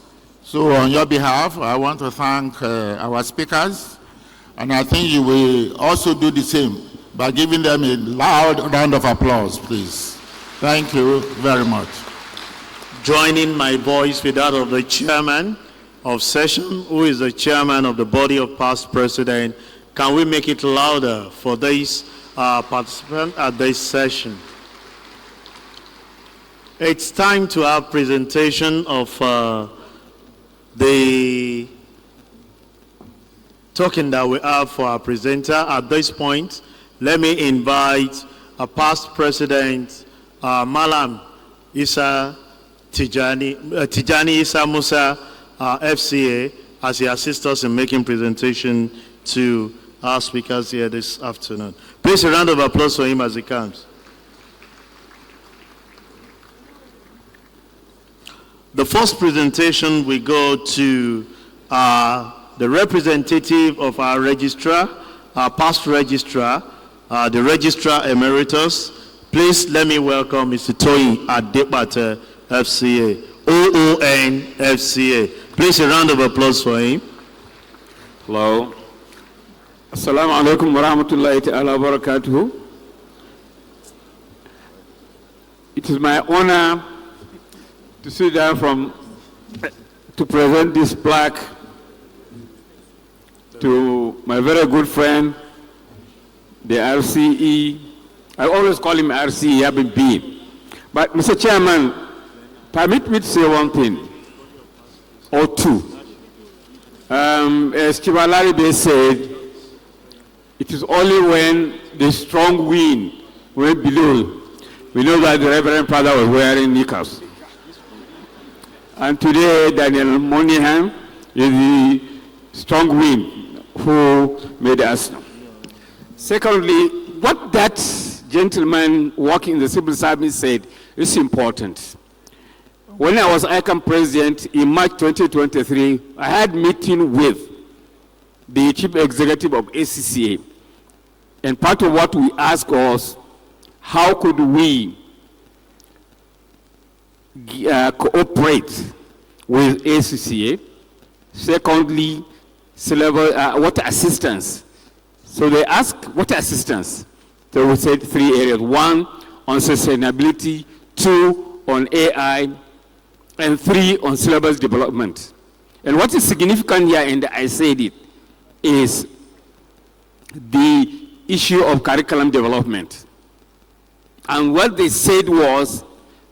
So on your behalf, I want to thank our speakers, and I think you will also do the same by giving them a loud round of applause, please. Thank you very much. Joining my voice with that of the chairman of session, who is the chairman of the body of past president, can we make it louder for these participants at this session? It's time to have presentation of the token that we have for our presenter. At this point, let me invite a past president, Malam Isa Tijani Isa Musa, FCA, as he assists us in making presentation to our speakers here this afternoon. Please a round of applause for him as he comes. The first presentation we go to the representative of our registrar, our past registrar, the registrar emeritus. Please let me welcome Mr. Toyin Adepate, FCA, OON FCA. Please a round of applause for him. Hello. Assalamu alaikum wa rahmatullahi ta'ala wa barakatuhu. It is my honor to sit down to present this plaque to my very good friend, the RCE. I always call him RCE, haven't been. But Mr. Chairman, permit me to say one thing or two. As Chivalari said, it is only when the strong wind went below, we know that the Reverend Father was wearing knickers. And today, Daniel Moynihan is the strong wind who made us. Secondly, what that gentleman working in the civil service said is important. When I was ICAN president in March 2023, I had a meeting with the chief executive of ACCA. And part of what we asked was, how could we cooperate with ACCA? Secondly, water assistance. So they asked water assistance. So we said 3 areas. 1, on sustainability. 2, on AI. And 3, on syllabus development. And what is significant here, and I said it, is the issue of curriculum development. And what they said was,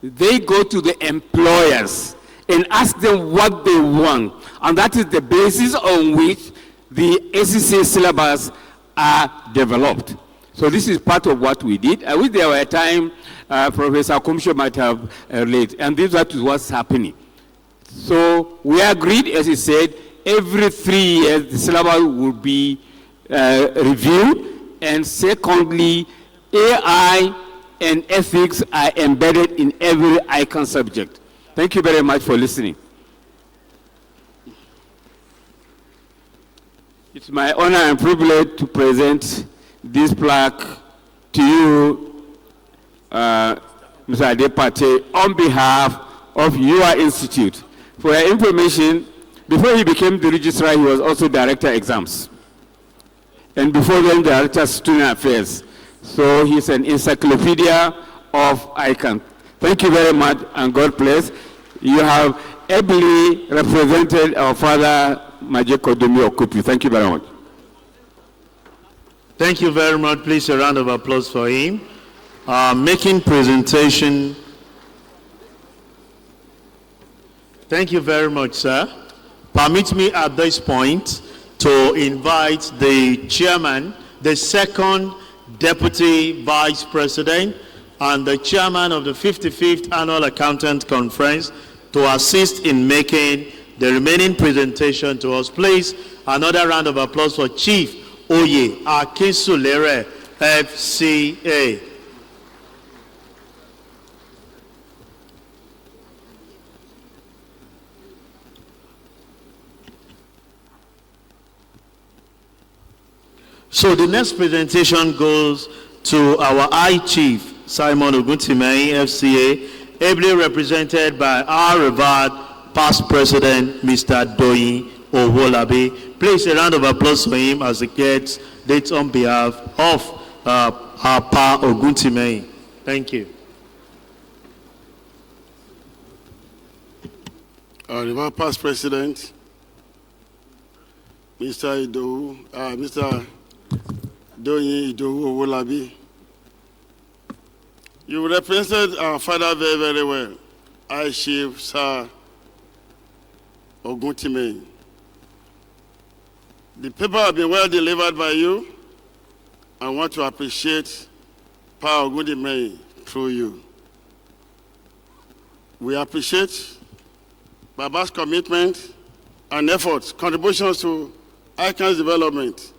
they go to the employers and ask them what they want. And that is the basis on which the ACCA syllabus are developed. So this is part of what we did. I wish there were a time Professor Kumsho might have led, and this is what's happening. So we agreed, as he said, every 3 years the syllabus will be reviewed, and secondly, AI and ethics are embedded in every ICAN subject. Thank you very much for listening. It's my honor and privilege to present this plaque to you, Mr. Adepate, on behalf of your institute. For your information, before he became the registrar, he was also director exams. And before then, director student affairs. So he's an encyclopedia of ICAN. Thank you very much, and God bless. You have ably represented our father, Majeko Domi Okupi. Thank you very much. Thank you very much. Please a round of applause for him. Making presentation. Thank you very much, sir. Permit me at this point to invite the chairman, the second deputy vice president, and the chairman of the 55th Annual Accountant Conference to assist in making the remaining presentation to us. Please, another round of applause for Chief Oye Akinsulere, FCA. So the next presentation goes to our I-Chief, Simon Oguntimei, FCA, ably represented by our revered past president, Mr. Doyin Owolabi. Please a round of applause for him as he gets dates on behalf of our Pa Oguntimei. Thank you. Our revered past president, Mr. Doyin Owolabi. You represented our father very, very well, I Chief Sir Oguntimei. The paper have been well delivered by you. I want to appreciate Pa Oguntimei through you. We appreciate Baba's commitment and efforts, contributions to ICAN's development,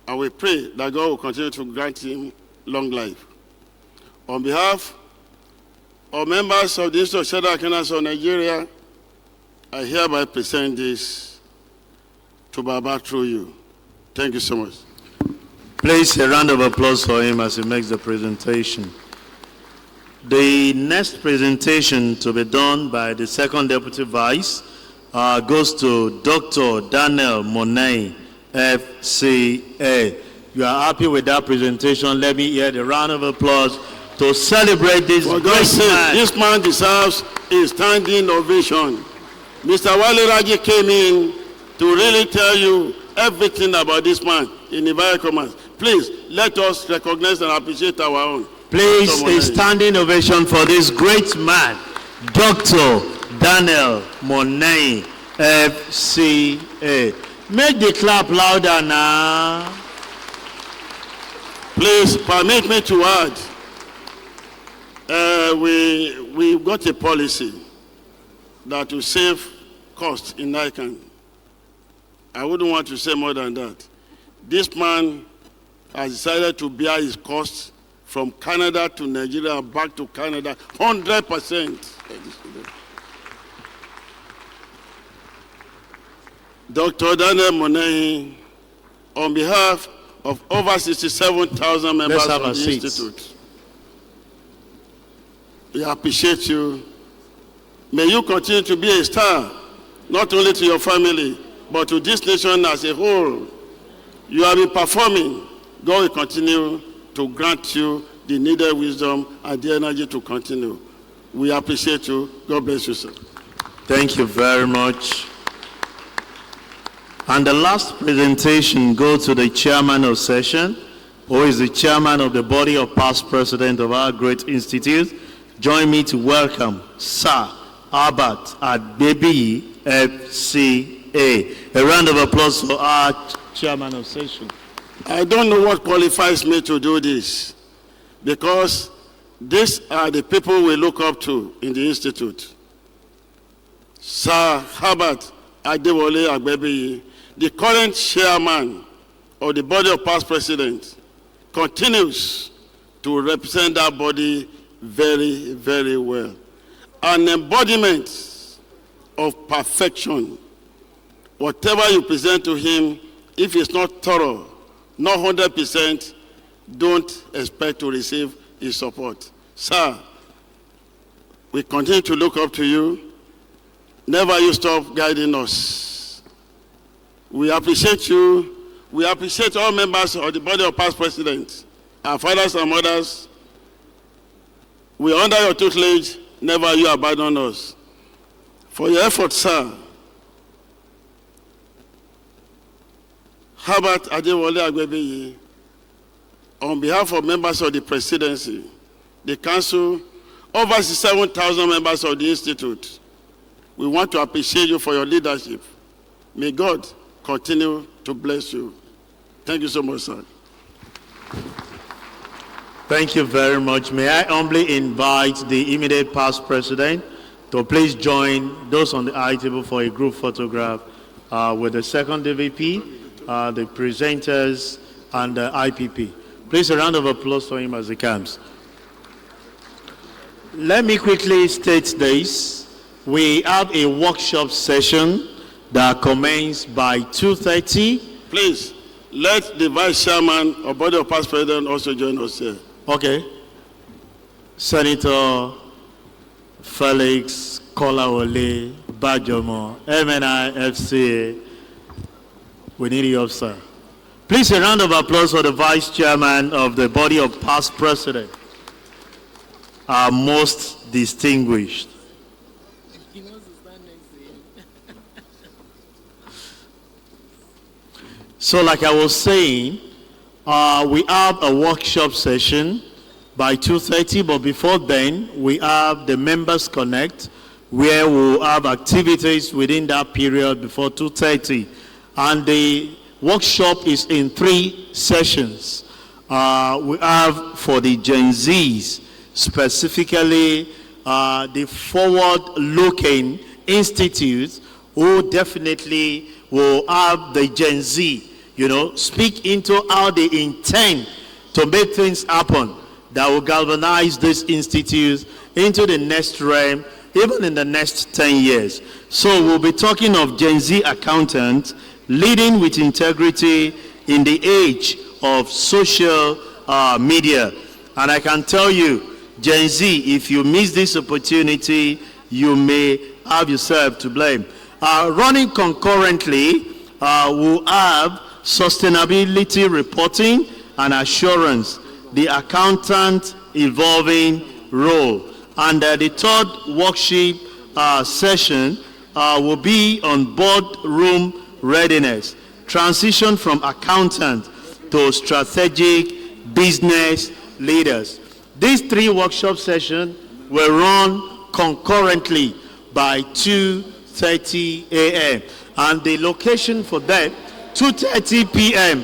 and we pray that God will continue to grant him long life. On behalf of members of the Institute of Shadow Accountants of Nigeria, I hereby present this to Baba through you. Thank you so much. Please, a round of applause for him as he makes the presentation. The next presentation to be done by the second deputy vice goes to Dr. Daniel Monet, FCA. You are happy with that presentation? Let me hear the round of applause to celebrate this For great God's sake, man. this man deserves a standing ovation. Mr. Wale Raji came in to really tell you everything about this man in inverted commas. Please, let us recognize and appreciate our own. Please, a standing ovation for this great man, Dr. Daniel Monet, FCA. Make the clap louder now. Please, permit me to add, we got a policy that will save costs in ICAN. I wouldn't want to say more than that. This man has decided to bear his costs from Canada to Nigeria and back to Canada, 100%. Dr. Daniel Monet, on behalf of over 67,000 members of the Institute, we appreciate you. May you continue to be a star, not only to your family, but to this nation as a whole. You have been performing. God will continue to grant you the needed wisdom and the energy to continue. We appreciate you. God bless you, sir. Thank you very much. And the last presentation goes to the chairman of session, who is the chairman of the body of past president of our great institute. Join me to welcome Sir Albert Adbebi, FCA. A round of applause for our chairman of session. I don't know what qualifies me to do this, because these are the people we look up to in the institute. Sir Albert Adewole Agbebi, the current chairman of the body of past presidents, continues to represent that body very, very well. An embodiment of perfection. Whatever you present to him, if it's not thorough, not 100%, don't expect to receive his support. Sir, we continue to look up to you. Never you stop guiding us. We appreciate you. We appreciate all members of the body of past presidents, our fathers and mothers. We are under your tutelage. Never you abandon us. For your efforts, sir. Herbert Adewale Agbebeyi, on behalf of members of the presidency, the council, over 7,000 members of the institute, we want to appreciate you for your leadership. May God continue to bless you. Thank you so much, sir. Thank you very much. May I humbly invite the immediate past president to please join those on the high table for a group photograph with the second DVP, the presenters, and the IPP. Please, a round of applause for him as he comes. Let me quickly state this. We have a workshop session that commences by 2:30. Please, let the vice chairman or body of past president also join us here. Okay. Senator Felix Kolawole Bajomo, MNI FCA. We need you up, sir. Please, a round of applause for the vice chairman of the body of past president. Our most distinguished. So like I was saying, we have a workshop session by 2:30, but before then, we have the Members Connect, where we'll have activities within that period before 2:30. And the workshop is in 3 sessions. We have for the Gen Zs, specifically the forward-looking institutes who definitely will have the Gen Z, speak into how they intend to make things happen that will galvanize these institutes into the next realm, even in the next 10 years. So we'll be talking of Gen Z accountants leading with integrity in the age of social media. And I can tell you, Gen Z, if you miss this opportunity, you may have yourself to blame. Running concurrently, we'll have sustainability reporting and assurance, the accountant evolving role. And the third workshop session will be on boardroom readiness, transition from accountant to strategic business leaders. These 3 workshop sessions will run concurrently by 2:30 a.m. And the location for that, 2:30 p.m.,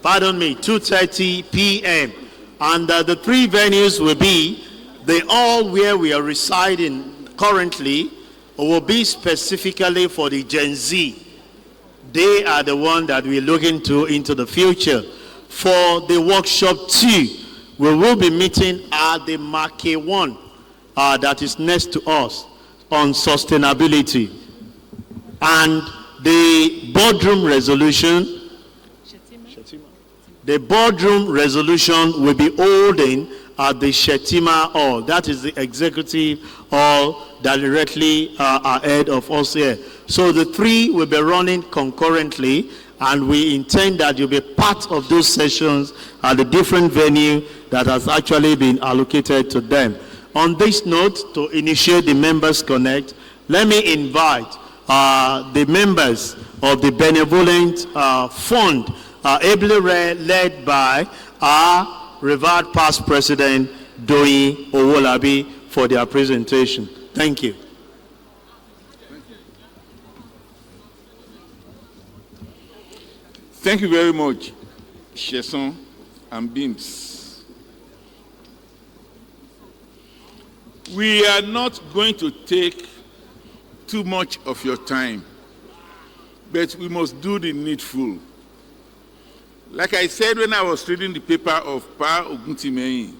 2:30 p.m. And the 3 venues will be the hall where we are residing currently, will be specifically for the Gen Z. They are the one that we're looking to into the future. For the workshop 2, we will be meeting at the Marquee 1 that is next to us on sustainability. And the boardroom resolution, will be holding at the Shetima Hall. That is the executive hall that directly ahead of us here. So the 3 will be running concurrently, and we intend that you'll be part of those sessions at the different venue that has actually been allocated to them. On this note, to initiate the Members Connect, let me invite the members of the Benevolent Fund, ably led by our revered past president, Doyin Owolabi, for their presentation. Thank you. Thank you very much, Sheson and Beams. We are not going to take too much of your time, but we must do the needful. Like I said when I was reading the paper of Pa Oguntimehin,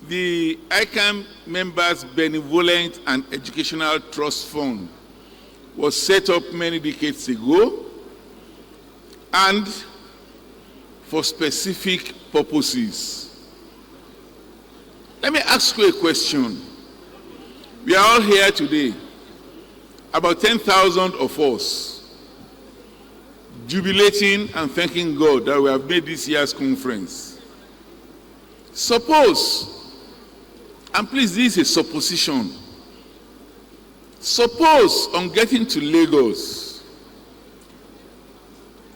the ICAN Members Benevolent and Educational Trust Fund was set up many decades ago and for specific purposes. Let me ask you a question. We are all here today, about 10,000 of us, jubilating and thanking God that we have made this year's conference. Suppose, and please, this is a supposition, suppose on getting to Lagos,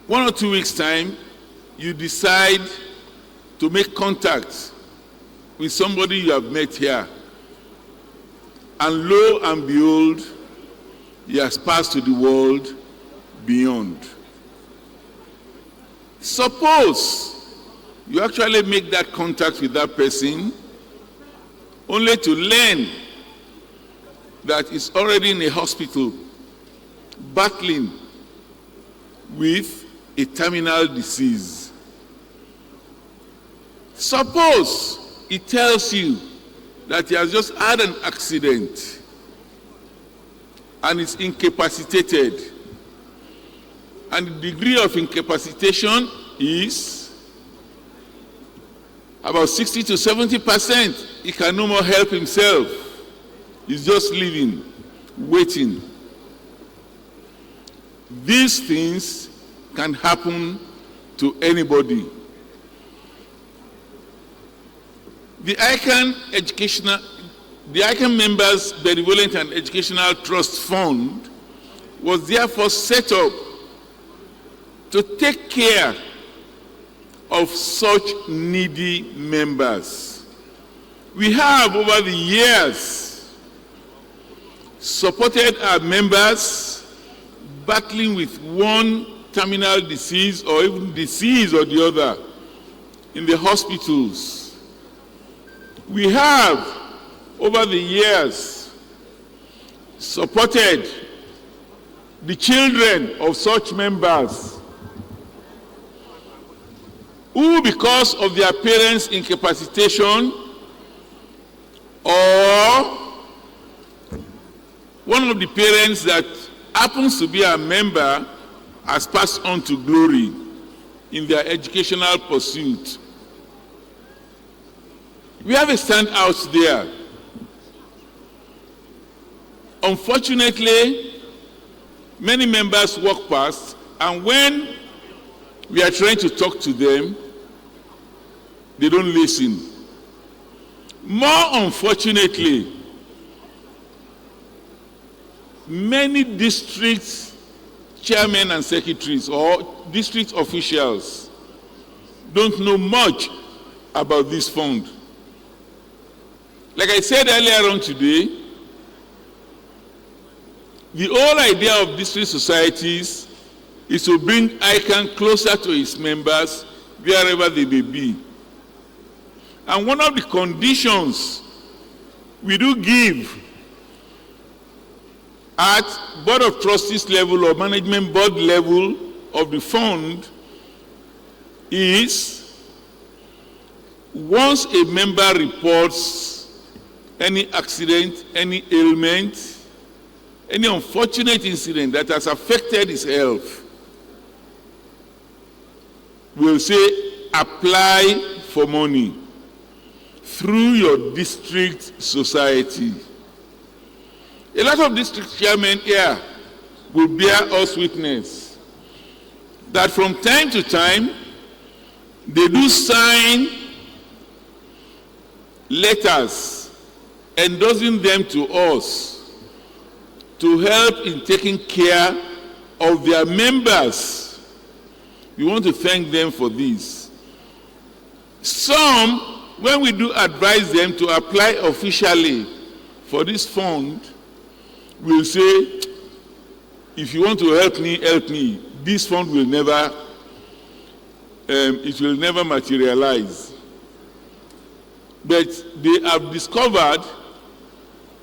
1 or 2 weeks' time, you decide to make contact with somebody you have met here, and lo and behold, he has passed to the world beyond. Suppose you actually make that contact with that person, only to learn that he's already in a hospital battling with a terminal disease. Suppose it tells you that he has just had an accident and is incapacitated, and the degree of incapacitation is about 60 to 70%. He can no more help himself. He's just living, waiting. These things can happen to anybody. The ICAN Members Benevolent and Educational Trust Fund was therefore set up to take care of such needy members. We have, over the years, supported our members battling with one terminal disease or even disease or the other in the hospitals. We have, over the years, supported the children of such members who, because of their parents' incapacitation or one of the parents that happens to be a member, has passed on to glory in their educational pursuit. We have a standout there. Unfortunately, many members walk past, and when we are trying to talk to them, they don't listen. More unfortunately, many district chairmen and secretaries or district officials don't know much about this fund. Like I said earlier on today, the whole idea of district societies is to bring ICAN closer to its members wherever they may be. And one of the conditions we do give at Board of Trustees level or Management Board level of the fund is once a member reports any accident, any ailment, any unfortunate incident that has affected his health, we'll say apply for money through your district society. A lot of district chairmen here will bear us witness that from time to time they do sign letters endorsing them to us to help in taking care of their members. We want to thank them for this. Some, when we do advise them to apply officially for this fund, we'll say, if you want to help me, this fund will never, it will never materialize. But they have discovered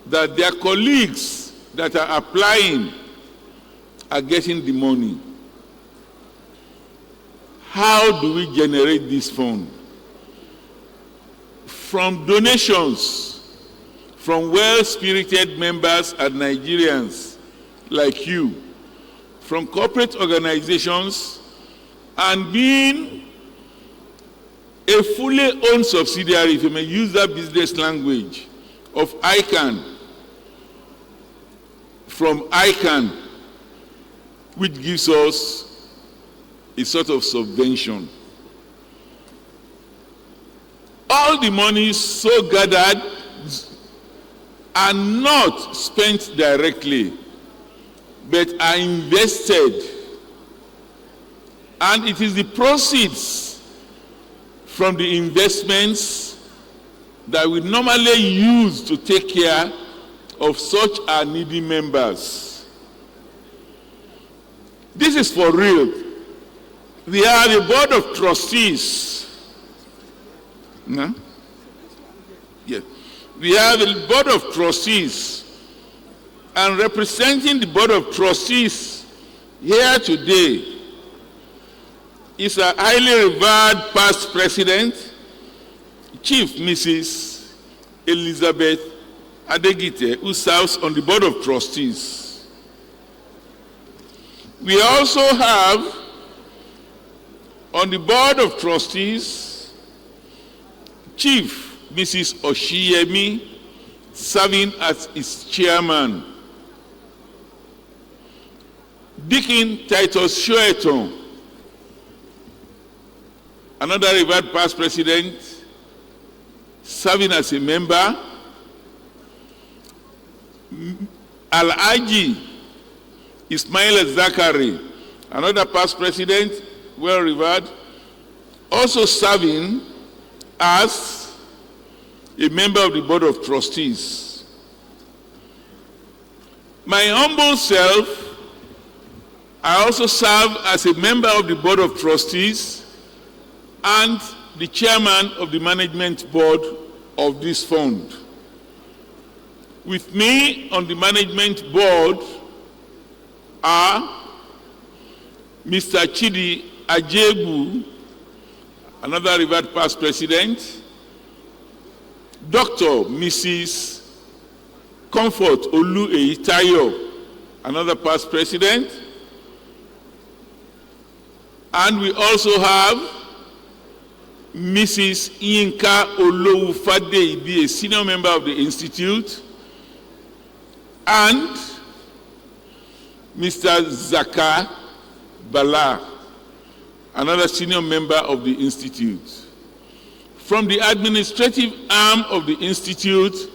that their colleagues that are applying are getting the money. How do we generate this fund? From donations from well-spirited members and Nigerians like you, from corporate organizations, and being a fully owned subsidiary, if you may use that business language, of ICAN, from ICAN, which gives us a sort of subvention. All the money so gathered are not spent directly, but are invested. And it is the proceeds from the investments that we normally use to take care of such our needy members. This is for real. We are the board of trustees. No? Yes. We have the board of trustees, and representing the board of trustees here today is a highly revered past president, Chief Mrs. Elizabeth Adegite, who serves on the board of trustees. We also have on the board of trustees Chief Mrs. Oshiyemi, serving as its chairman. Deacon Titus Shoeton, another revered past president, serving as a member. Al-Aji Ismail Zakari, another past president, well revered, also serving as a member of the board of trustees. My humble self, I also serve as a member of the board of trustees and the chairman of the management board of this fund. With me on the management board are Mr. Chidi Ajebu, another revered past president, Dr. Mrs. Comfort Olu Eitayo, another past president, and we also have Mrs. Yinka Olowufadeibi, a senior member of the institute, and Mr. Zaka Bala, another senior member of the institute. From the administrative arm of the institute,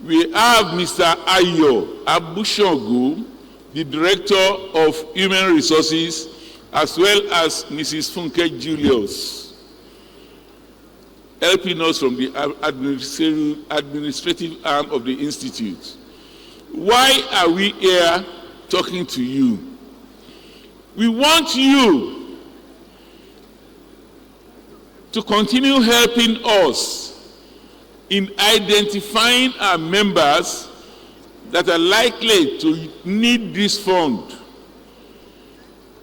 we have Mr. Ayo Abushogu, the director of human resources, as well as Mrs. Funke Julius, helping us from the administrative arm of the institute. Why are we here talking to you? We want you to continue helping us in identifying our members that are likely to need this fund,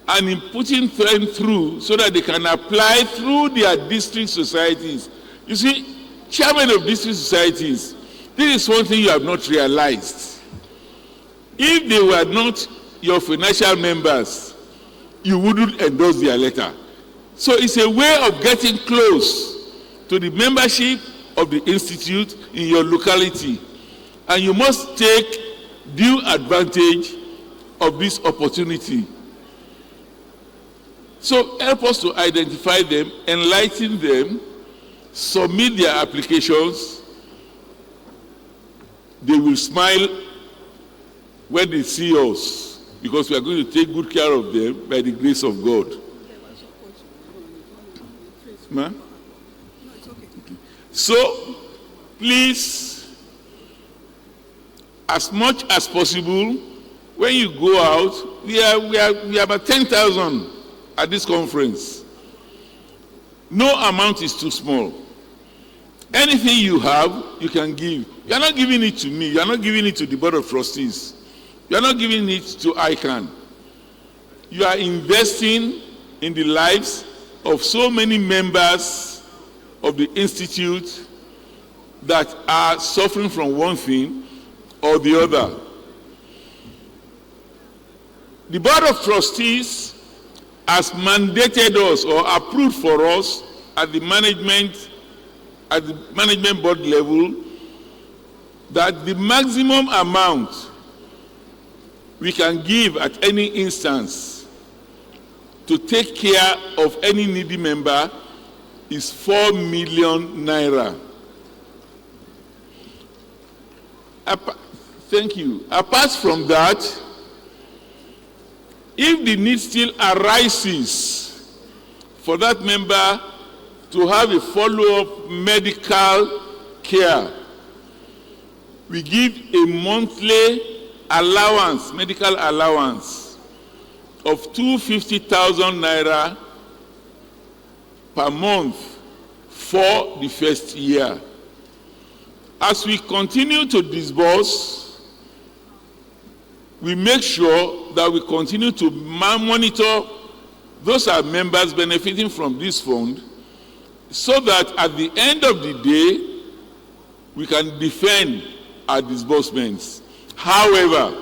and in putting them through so that they can apply through their district societies. You see, chairman of district societies, this is one thing you have not realized. If they were not your financial members, you wouldn't endorse their letter. So it's a way of getting close to the membership of the institute in your locality. And you must take due advantage of this opportunity. So help us to identify them, enlighten them, submit their applications. They will smile when they see us, because we are going to take good care of them by the grace of God. Ma? So, please, as much as possible, when you go out, we are about 10,000 at this conference. No amount is too small. Anything you have, you can give. You are not giving it to me. You are not giving it to the board of trustees. You are not giving it to ICAN. You are investing in the lives of so many members of the institute that are suffering from one thing or the other. The board of trustees has mandated us or approved for us at the management board level that the maximum amount we can give at any instance to take care of any needy member is 4 million naira. Thank you. Apart from that, if the need still arises for that member to have a follow-up medical care, we give a monthly allowance, medical allowance of 250,000 naira per month for the first year. As we continue to disburse, we make sure that we continue to monitor those are members benefiting from this fund, so that at the end of the day, we can defend our disbursements. However,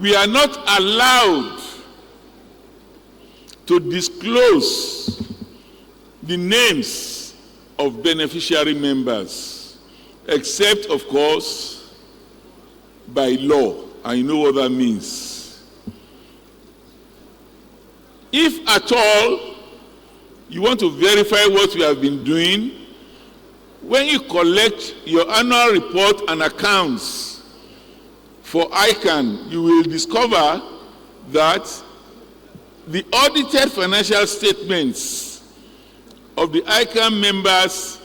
we are not allowed to disclose the names of beneficiary members, except, of course, by law. I know what that means. If at all you want to verify what we have been doing, when you collect your annual report and accounts for ICAN, you will discover that the audited financial statements of the ICAN members'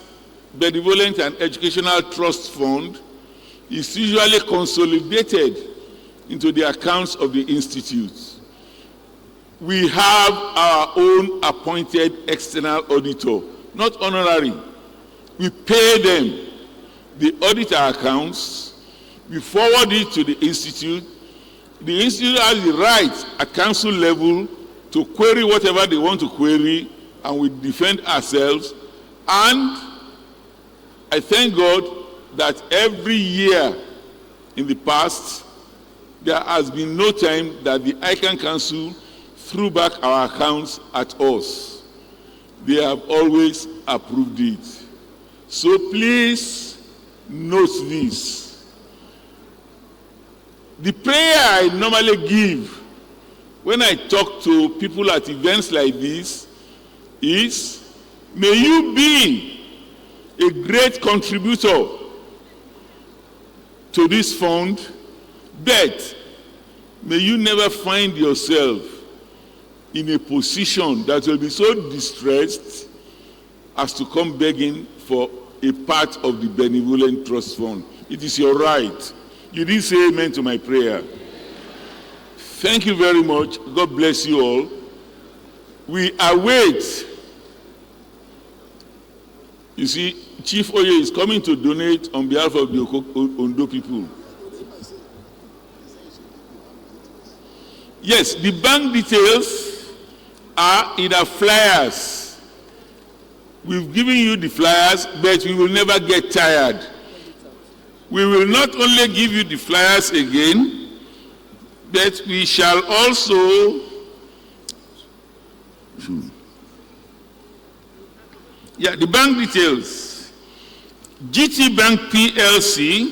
Benevolent and Educational Trust Fund is usually consolidated into the accounts of the institute. We have our own appointed external auditor, not honorary. We pay them. They audit our accounts. We forward it to the institute. The institute has the right at council level to query whatever they want to query, and we defend ourselves. And I thank God that every year in the past, there has been no time that the ICAN Council threw back our accounts at us. They have always approved it. So please note this. The prayer I normally give when I talk to people at events like this is, may you be a great contributor to this fund, but may you never find yourself in a position that will be so distressed as to come begging for a part of the Benevolent Trust Fund. It is your right. You didn't say amen to my prayer. Thank you very much. God bless you all. We await. You see, Chief Oye is coming to donate on behalf of the Ondo people. Yes, the bank details are in the flyers. We've given you the flyers, but we will never get tired. We will not only give you the flyers again, but we shall also the bank details. GT Bank PLC,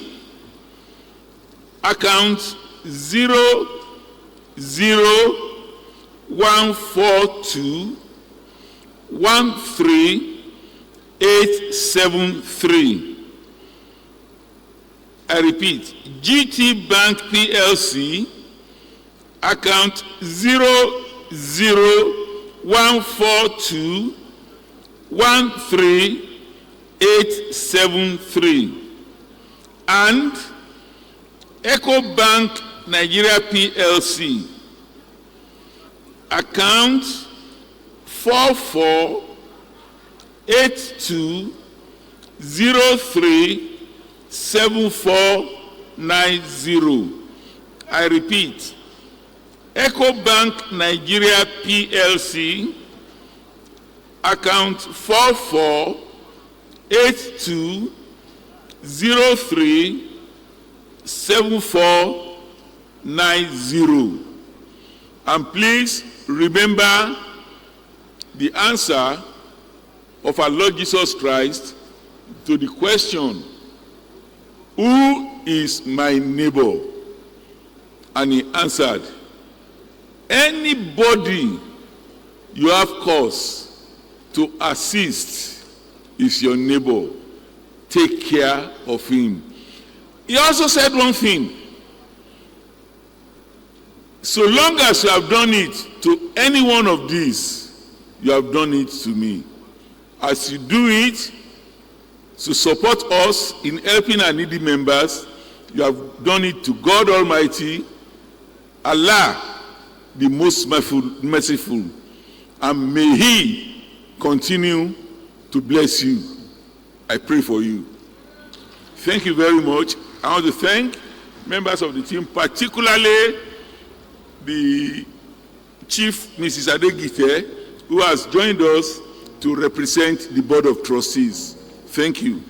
account 0014213,873. I repeat, GT Bank PLC, account 0014213,873, and Eco Bank Nigeria PLC, account 4482037490. I repeat, Eco Bank Nigeria PLC, account 4482037490. And please remember the answer of our Lord Jesus Christ to the question, who is my neighbor? And he answered, anybody you have cause to assist is your neighbor. Take care of him. He also said one thing. So long as you have done it to any one of these, you have done it to me. As you do it to support us in helping our needy members, you have done it to God Almighty, Allah, the most merciful, and may He continue to bless you. I pray for you. Thank you very much. I want to thank members of the team, particularly the Chief, Mrs. Adegite, who has joined us to represent the Board of Trustees. Thank you.